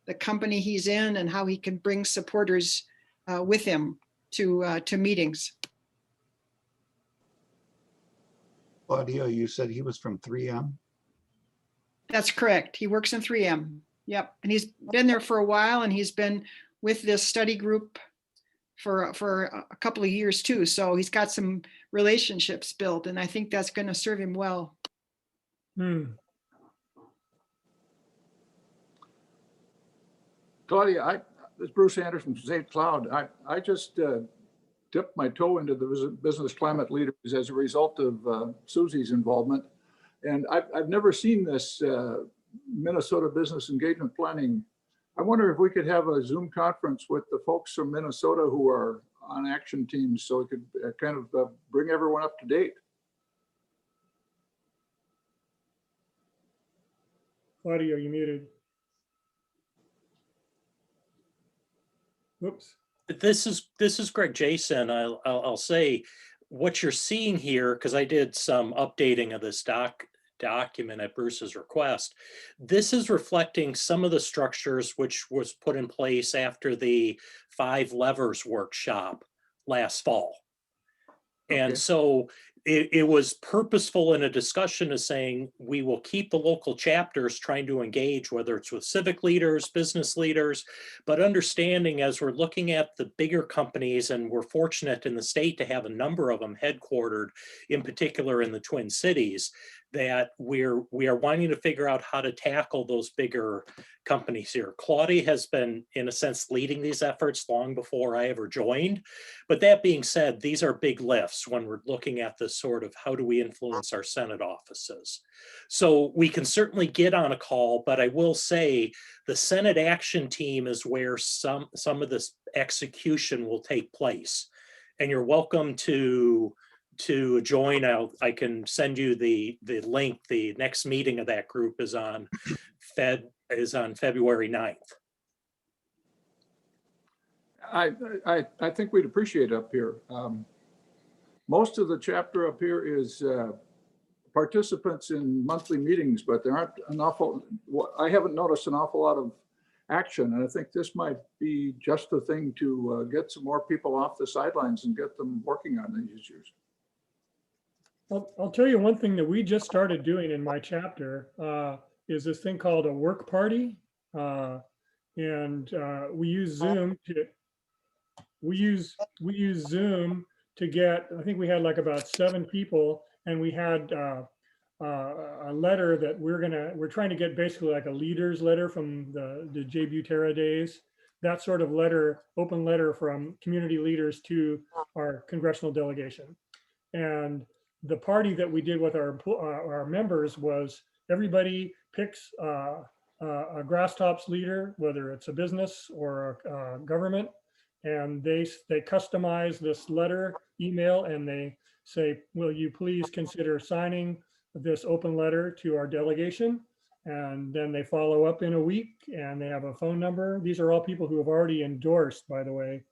the company he's in and how he can bring supporters with him to meetings. Claudia, you said he was from 3M? That's correct. He works in 3M. Yep. And he's been there for a while, and he's been with this study group for a couple of years too. So he's got some relationships built, and I think that's going to serve him well. Claudia, this is Bruce Anderson from St. Cloud. I just dipped my toe into the business climate leaders as a result of Susie's involvement. And I've never seen this Minnesota business engagement planning. I wonder if we could have a Zoom conference with the folks from Minnesota who are on action teams so we could kind of bring everyone up to date. Claudia, are you muted? Whoops. This is Greg Jason. I'll say what you're seeing here, because I did some updating of this document at Bruce's request. This is reflecting some of the structures which was put in place after the 5 Levers workshop last fall. And so it was purposeful in a discussion of saying we will keep the local chapters trying to engage, whether it's with civic leaders, business leaders, but understanding as we're looking at the bigger companies, and we're fortunate in the state to have a number of them headquartered, in particular in the Twin Cities, that we are wanting to figure out how to tackle those bigger companies here. Claudia has been, in a sense, leading these efforts long before I ever joined. But that being said, these are big lifts when we're looking at this sort of how do we influence our Senate offices. So we can certainly get on a call, but I will say the Senate Action Team is where some of this execution will take place. And you're welcome to join. I can send you the link. The next meeting of that group is on February 9th. I think we'd appreciate up here. Most of the chapter up here is participants in monthly meetings, but there aren't an awful, I haven't noticed an awful lot of action. And I think this might be just the thing to get some more people off the sidelines and get them working on these issues. I'll tell you one thing that we just started doing in my chapter is this thing called a work party. And we use Zoom to get, I think we had like about 7 people, and we had a letter that we're trying to get basically like a leader's letter from the J. Butera days, that sort of letter, open letter from community leaders to our congressional delegation. And the party that we did with our members was everybody picks a Grasstops leader, whether it's a business or a government, and they customize this letter email, and they say, will you please consider signing this open letter to our delegation? And then they follow up in a week, and they have a phone number. These are all people who have already endorsed, by the way,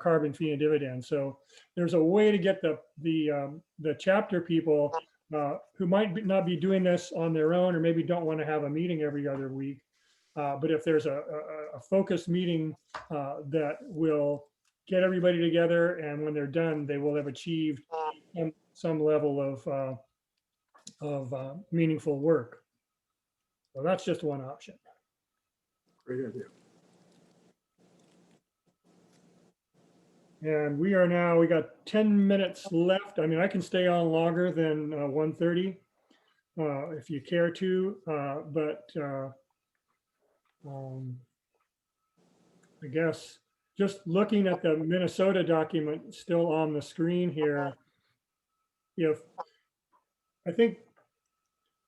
carbon fee and dividend. So there's a way to get the chapter people who might not be doing this on their own, or maybe don't want to have a meeting every other week. But if there's a focused meeting that will get everybody together, and when they're done, they will have achieved some level of meaningful work. So that's just one option. Great idea. And we got 10 minutes left. I mean, I can stay on longer than 1:30 if you care to, but I guess just looking at the Minnesota document still on the screen here, I think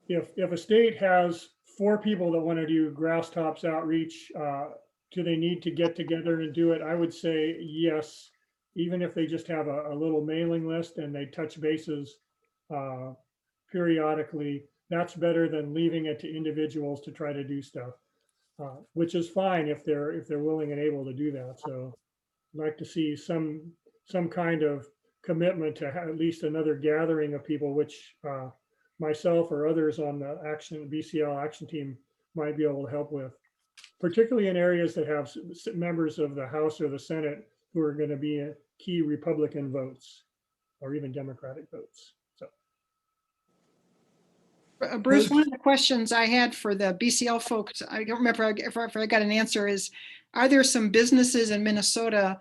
if a state has 4 people that want to do Grasstops outreach, do they need to get together and do it? I would say yes, even if they just have a little mailing list and they touch bases periodically. That's better than leaving it to individuals to try to do stuff, which is fine if they're willing and able to do that. So I'd like to see some kind of commitment to at least another gathering of people, which myself or others on the BCL action team might be able to help with, particularly in areas that have members of the House or the Senate who are going to be key Republican votes or even Democratic votes. So, Bruce, one of the questions I had for the BCL folks, I don't remember if I got an answer, is are there some businesses in Minnesota,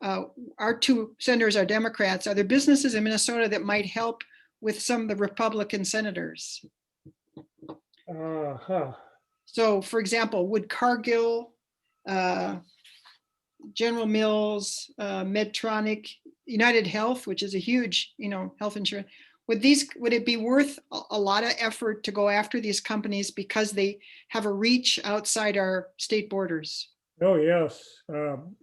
our 2 senators are Democrats, are there businesses in Minnesota that might help with some of the Republican senators? So for example, would Cargill, General Mills, Medtronic, United Health, which is a huge, health insurance, would it be worth a lot of effort to go after these companies because they have a reach outside our state borders? Oh, yes.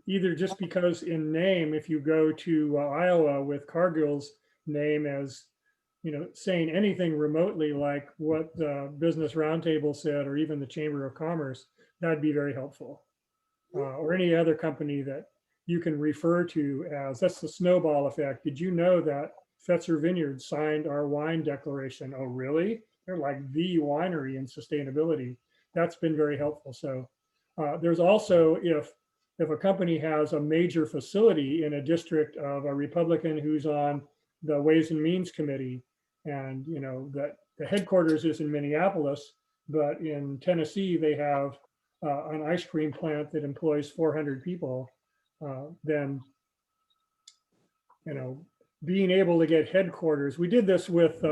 Either just because in name, if you go to Iowa with Cargill's name as, saying anything remotely like what the Business Roundtable said, or even the Chamber of Commerce, that'd be very helpful. Or any other company that you can refer to as, that's the snowball effect. Did you know that Fetzer Vineyards signed our wine declaration? Oh, really? They're like the winery in sustainability. That's been very helpful. So there's also, if a company has a major facility in a district of a Republican who's on the Ways and Means Committee, and that the headquarters is in Minneapolis, but in Tennessee they have an ice cream plant that employs 400 people, then being able to get headquarters. We did this with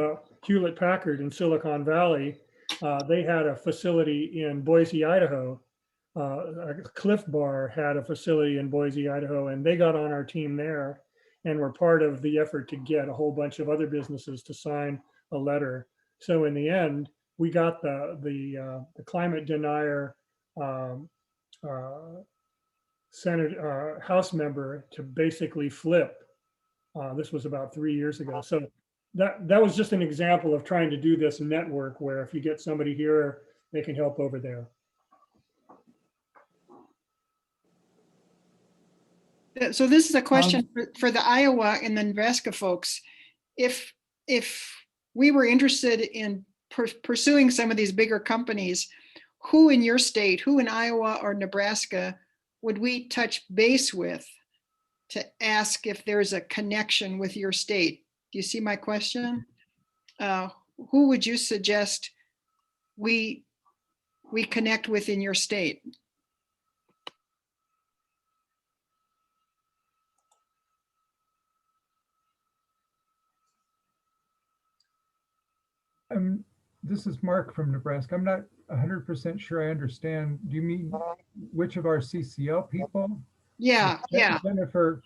Hewlett Packard in Silicon Valley. They had a facility in Boise, Idaho, Cliff Bar had a facility in Boise, Idaho, and they got on our team there and were part of the effort to get a whole bunch of other businesses to sign a letter. So in the end, we got the climate denier House member to basically flip. This was about 3 years ago. So that was just an example of trying to do this network where if you get somebody here, they can help over there. So this is a question for the Iowa and the Nebraska folks. If we were interested in pursuing some of these bigger companies, who in your state, who in Iowa or Nebraska would we touch base with to ask if there's a connection with your state? Do you see my question? Who would you suggest we connect with in your state? This is Mark from Nebraska. I'm not 100% sure I understand. Do you mean which of our CCL people? Yeah, yeah. Jennifer,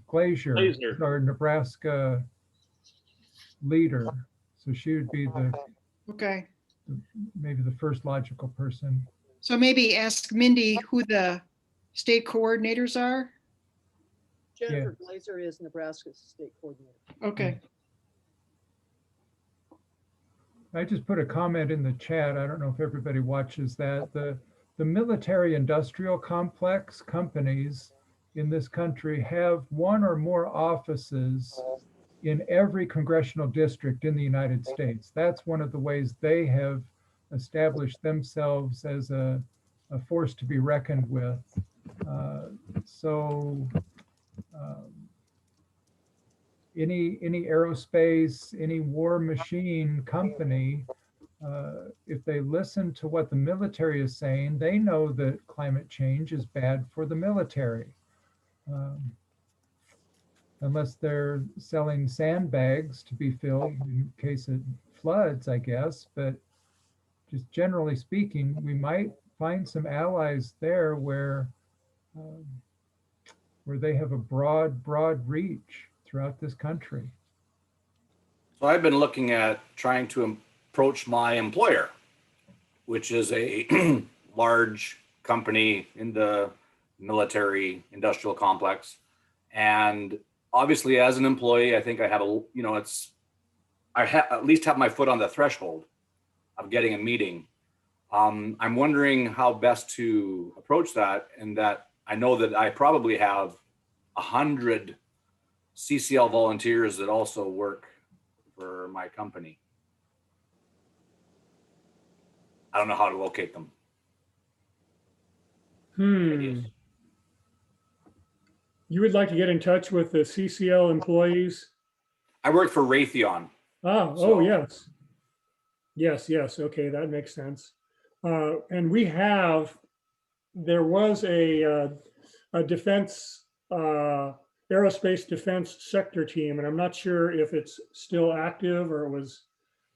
Glazier, is our Nebraska leader. So she would be maybe the first logical person. So maybe ask Mindy who the state coordinators are. Jennifer Glazer is Nebraska's state coordinator. Okay. I just put a comment in the chat. I don't know if everybody watches that. The military industrial complex companies in this country have one or more offices in every congressional district in the United States. That's one of the ways they have established themselves as a force to be reckoned with. Any aerospace, any war machine company, if they listen to what the military is saying, they know that climate change is bad for the military. Unless they're selling sandbags to be filled in case it floods, I guess. But just generally speaking, we might find some allies there where they have a broad reach throughout this country. So I've been looking at trying to approach my employer, which is a large company in the military industrial complex. And obviously as an employee, I think I have at least have my foot on the threshold of getting a meeting. I'm wondering how best to approach that, and that I know that I probably have 100 CCL volunteers that also work for my company. I don't know how to locate them. You would like to get in touch with the CCL employees? I work for Raytheon. Oh, yes. Yes. Okay, that makes sense. And there was a defense, aerospace defense sector team, and I'm not sure if it's still active or it was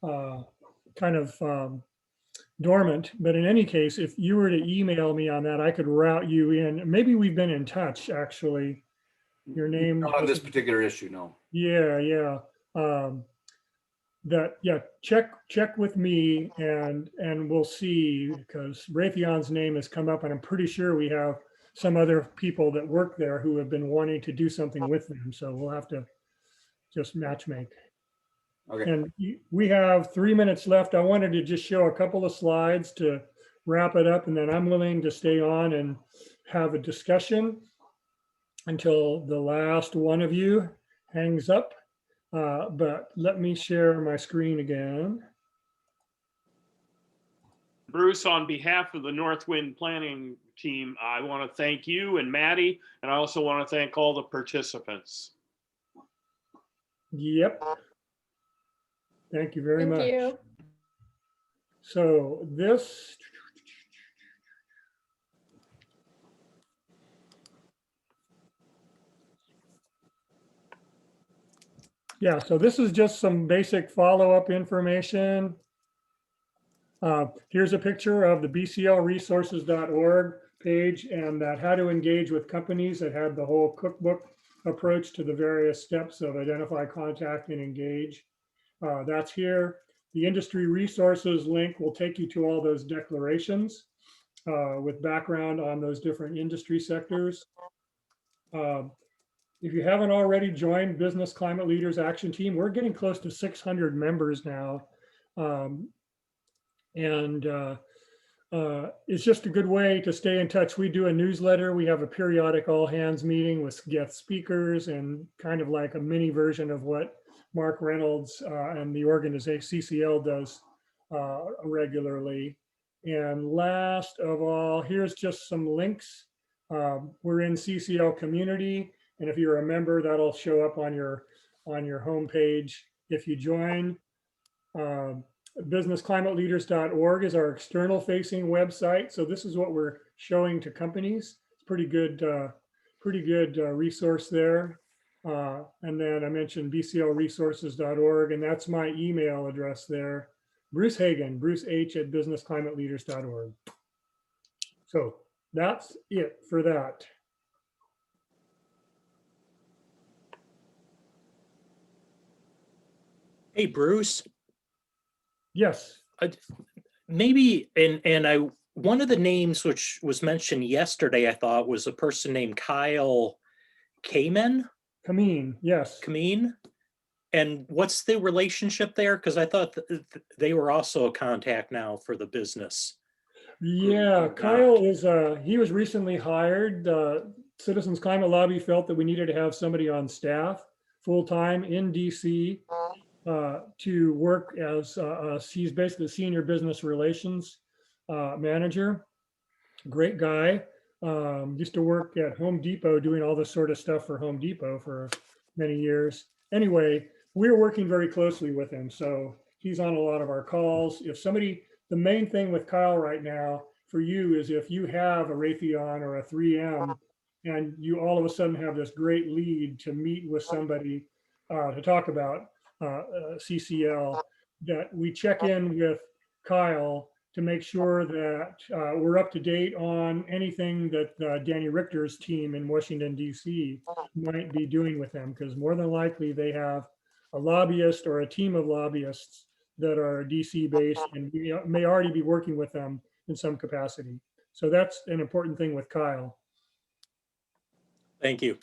kind of dormant. But in any case, if you were to email me on that, I could route you in. Maybe we've been in touch, actually. Your name Not on this particular issue, no. Yeah. Check with me and we'll see, because Raytheon's name has come up, and I'm pretty sure we have some other people that work there who have been wanting to do something with them. So we'll have to just match make. Okay. And we have 3 minutes left. I wanted to just show a couple of slides to wrap it up, and then I'm willing to stay on and have a discussion until the last one of you hangs up. But let me share my screen again. Bruce, on behalf of the Northwind Planning Team, I want to thank you and Maddie, and I also want to thank all the participants. Yep. Thank you very much. Thank you. So this, so this is just some basic follow-up information. Here's a picture of the bclresources.org page and that how to engage with companies that had the whole cookbook approach to the various steps of identify, contact, and engage. That's here. The industry resources link will take you to all those declarations with background on those different industry sectors. If you haven't already joined Business Climate Leaders Action Team, we're getting close to 600 members now. It's just a good way to stay in touch. We do a newsletter. We have a periodic all hands meeting with guest speakers and kind of like a mini version of what Mark Reynolds and the organization CCL does regularly. And last of all, here's just some links. We're in CCL community. And if you're a member, that'll show up on your homepage. If you join, businessclimateleaders.org is our external facing website. So this is what we're showing to companies. It's pretty good resource there. And then I mentioned bclresources.org, and that's my email address there. Bruce Hagen, bruceh@businessclimateleaders.org. So that's it for that. Hey, Bruce. Yes. Maybe, one of the names which was mentioned yesterday, I thought, was a person named Kyle Kameen, yes. Kameen. And what's the relationship there? Because I thought they were also a contact now for the business. Yeah, Kyle is, he was recently hired. Citizens Climate Lobby felt that we needed to have somebody on staff full-time in DC to work as, he's basically senior business relations manager. Great guy. Used to work at Home Depot doing all this sort of stuff for Home Depot for many years. Anyway, we're working very closely with him. So he's on a lot of our calls. If somebody, the main thing with Kyle right now for you is if you have a Raytheon or a 3M and you all of a sudden have this great lead to meet with somebody to talk about CCL, that we check in with Kyle to make sure that we're up to date on anything that Danny Richter's team in Washington, DC might be doing with them, because more than likely they have a lobbyist or a team of lobbyists that are DC based, and we may already be working with them in some capacity. So that's an important thing with Kyle. Thank you.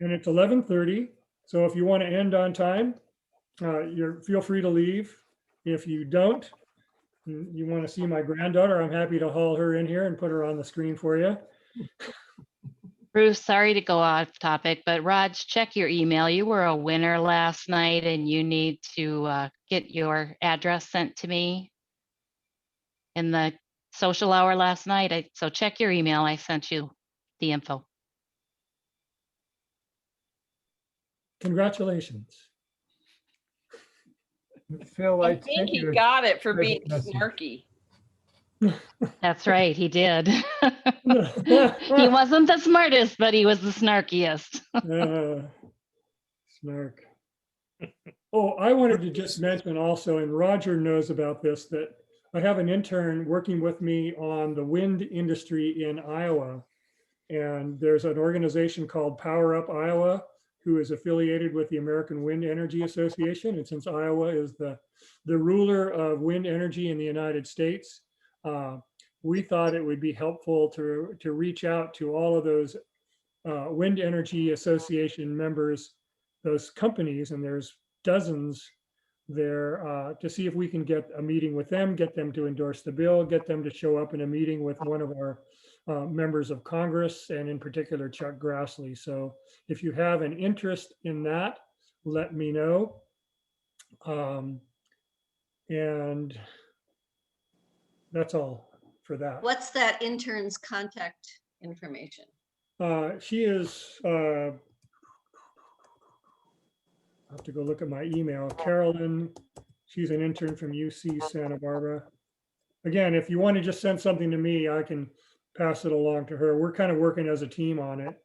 And it's 11:30. So if you want to end on time, feel free to leave. If you don't, you want to see my granddaughter, I'm happy to haul her in here and put her on the screen for you. Bruce, sorry to go off topic, but Raj, check your email. You were a winner last night and you need to get your address sent to me in the social hour last night. So check your email. I sent you the info. Congratulations. Phil, I think he got it for being snarky. That's right, he did. He wasn't the smartest, but he was the snarkiest. Snark. Oh, I wanted to just mention also, and Roger knows about this, that I have an intern working with me on the wind industry in Iowa. And there's an organization called Power Up Iowa, who is affiliated with the American Wind Energy Association. And since Iowa is the ruler of wind energy in the United States, we thought it would be helpful to reach out to all of those Wind Energy Association members, those companies, and there's dozens there, to see if we can get a meeting with them, get them to endorse the bill, get them to show up in a meeting with one of our members of Congress, and in particular Chuck Grassley. So if you have an interest in that, let me know. And that's all for that. What's that intern's contact information? She is, I'll have to go look at my email. Carolyn, she's an intern from UC Santa Barbara. Again, if you want to just send something to me, I can pass it along to her. We're kind of working as a team on it.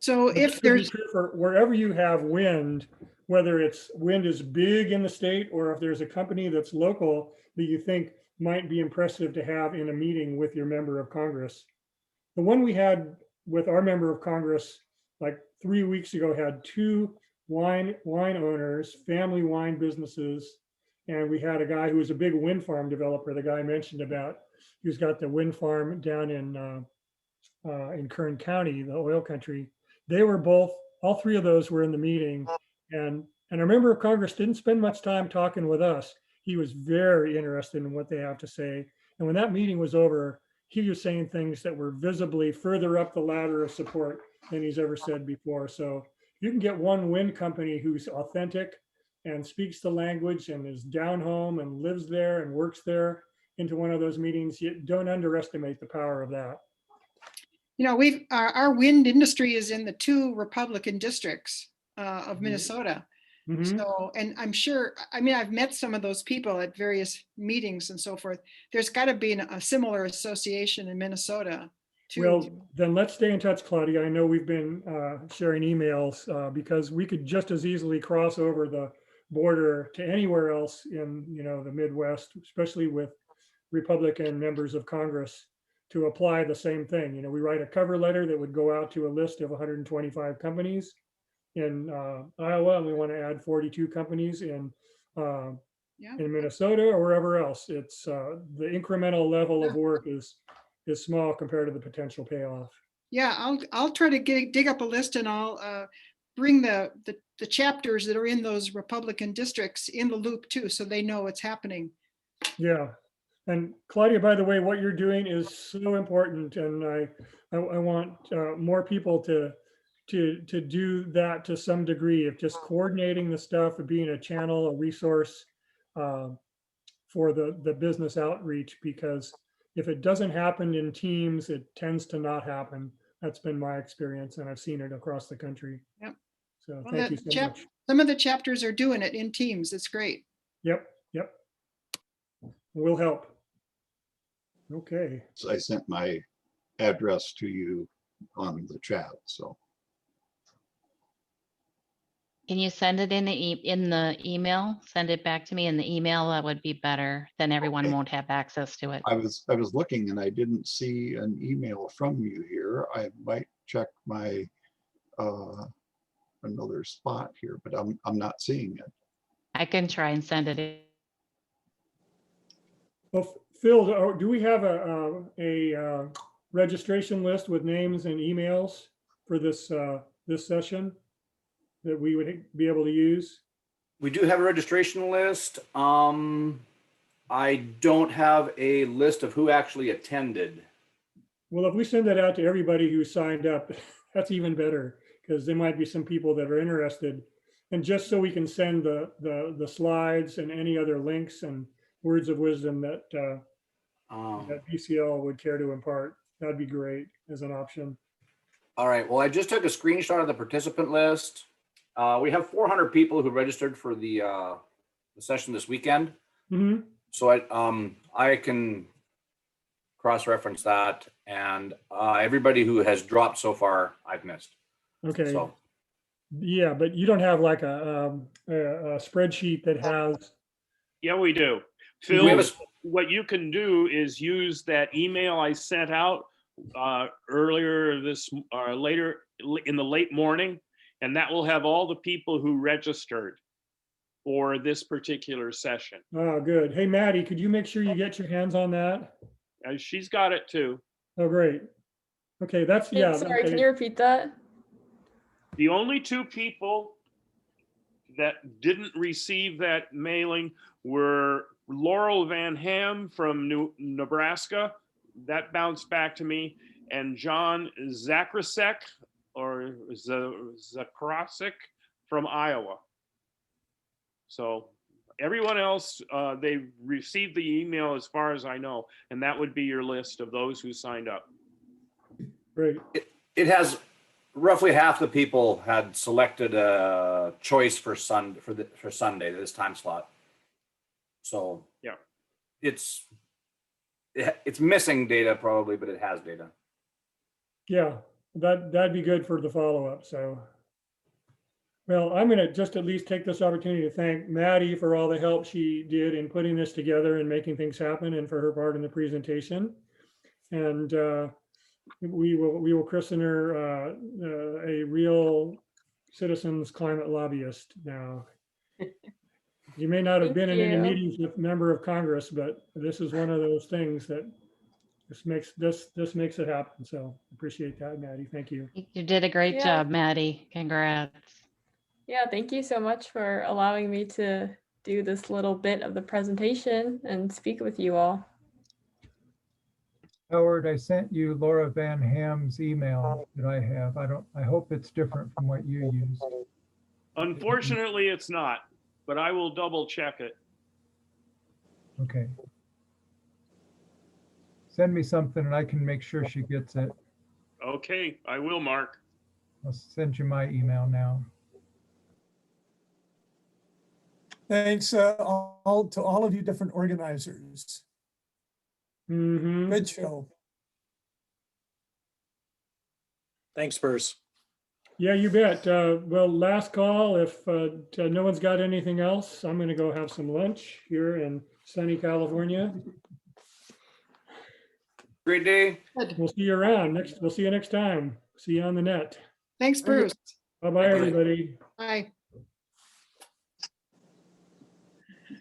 So But that if could be there's, true for wherever you have wind, whether it's wind is big in the state, or if there's a company that's local that you think might be impressive to have in a meeting with your member of Congress. The one we had with our member of Congress, like 3 weeks ago, had two wine owners, family wine businesses. And we had a guy who was a big wind farm developer, the guy I mentioned about, who's got the wind farm down in Kern County, the oil country. They were both, all three of those were in the meeting. And our member of Congress didn't spend much time talking with us. He was very interested in what they have to say. And when that meeting was over, he was saying things that were visibly further up the ladder of support than he's ever said before. So you can get one wind company who's authentic and speaks the language and is down home and lives there and works there into one of those meetings. You don't underestimate the power of that. you know, our wind industry is in the 2 Republican districts of Minnesota. Mhm. So, and I'm sure, I mean, I've met some of those people at various meetings and so forth. There's got to be a similar association in Minnesota too. Well, then let's stay in touch, Claudia. I know we've been sharing emails because we could just as easily cross over the border to anywhere else in, you know, the Midwest, especially with Republican members of Congress, to apply the same thing. You know, we write a cover letter that would go out to a list of 125 companies in Iowa, and we want to add 42 companies in Minnesota or wherever else. It's the incremental level of work is small compared to the potential payoff. Yeah, I'll try to dig up a list, and I'll bring the chapters that are in those Republican districts in the loop too, so they know what's happening. Yeah. And Claudia, by the way, what you're doing is so important, and I want more people to do that to some degree, of just coordinating the stuff, of being a channel, a resource for the business outreach, because if it doesn't happen in teams, it tends to not happen. That's been my experience, and I've seen it across the country. Yep. So Well, thank you so much. Some of the chapters are doing it in teams. It's great. Yep. Will help. Okay. So I sent my address to you on the chat, so. Can you send it in the email? Send it back to me in the email. That would be better. Then everyone Okay. won't have access to it. I was looking and I didn't see an email from you here. I might check my another spot here, but I'm not seeing it. I can try and send it in. Well, Phil, do we have a registration list with names and emails for this this session that we would be able to use? We do have a registration list. I don't have a list of who actually attended. Well, if we send that out to everybody who signed up, that's even better, because there might be some people that are interested. And just so we can send the slides and any other links and words of wisdom that that BCL would care to impart, that'd be great as an option. All right. Well, I just took a screenshot of the participant list. We have 400 people who registered for the session this weekend. Mm-hmm. So I can cross-reference that, and everybody who has dropped so far, I've missed. Okay. So yeah, but you don't have like a spreadsheet that has. Yeah, we do. We Phil, have what you can do is use that email I sent out earlier later in the late morning, and that will have all the people who registered for this particular session. Oh, good. Hey, Maddie, could you make sure you get your hands on that? She's got it too. Oh, great. Okay, that's, yeah. Sorry, okay. can you repeat that? The only 2 people that didn't receive that mailing were Laurel Van Ham from Nebraska. That bounced back to me. And John Zakrasek or Zakrasek from Iowa. So everyone else, they received the email as far as I know, and that would be your list of those who signed up. Great. it has roughly half the people had selected a choice for Sunday, this time slot. So yeah, it's missing data probably, but it has data. Yeah. that'd be good for the follow-up, so. Well, I'm gonna just at least take this opportunity to thank Maddie for all the help she did in putting this together and making things happen, and for her part in the presentation. And we will christen her a real citizens climate lobbyist now. You may not have been in any you. meetings with member of Congress, but this is one of those things that this makes it happen. So appreciate that, Maddie. Thank you. You did a great Yeah. job, Maddie. Congrats. Yeah, thank you so much for allowing me to do this little bit of the presentation and speak with you all. Howard, I sent you Laura Van Ham's email that I have. I hope it's different from what you used. Unfortunately, it's not, but I will double check it. Okay. Send me something and I can make sure she gets it. Okay, I will, Mark. I'll send you my email now. Thanks to all of you different organizers. Mhm. Good show. Thanks, Bruce. Yeah, you bet. Well, last call. If no one's got anything else, I'm going to go have some lunch here in sunny California. Great day. We'll see you around. We'll see you next time. See you on the net. Thanks, Bruce. Bye-bye, everybody. Bye.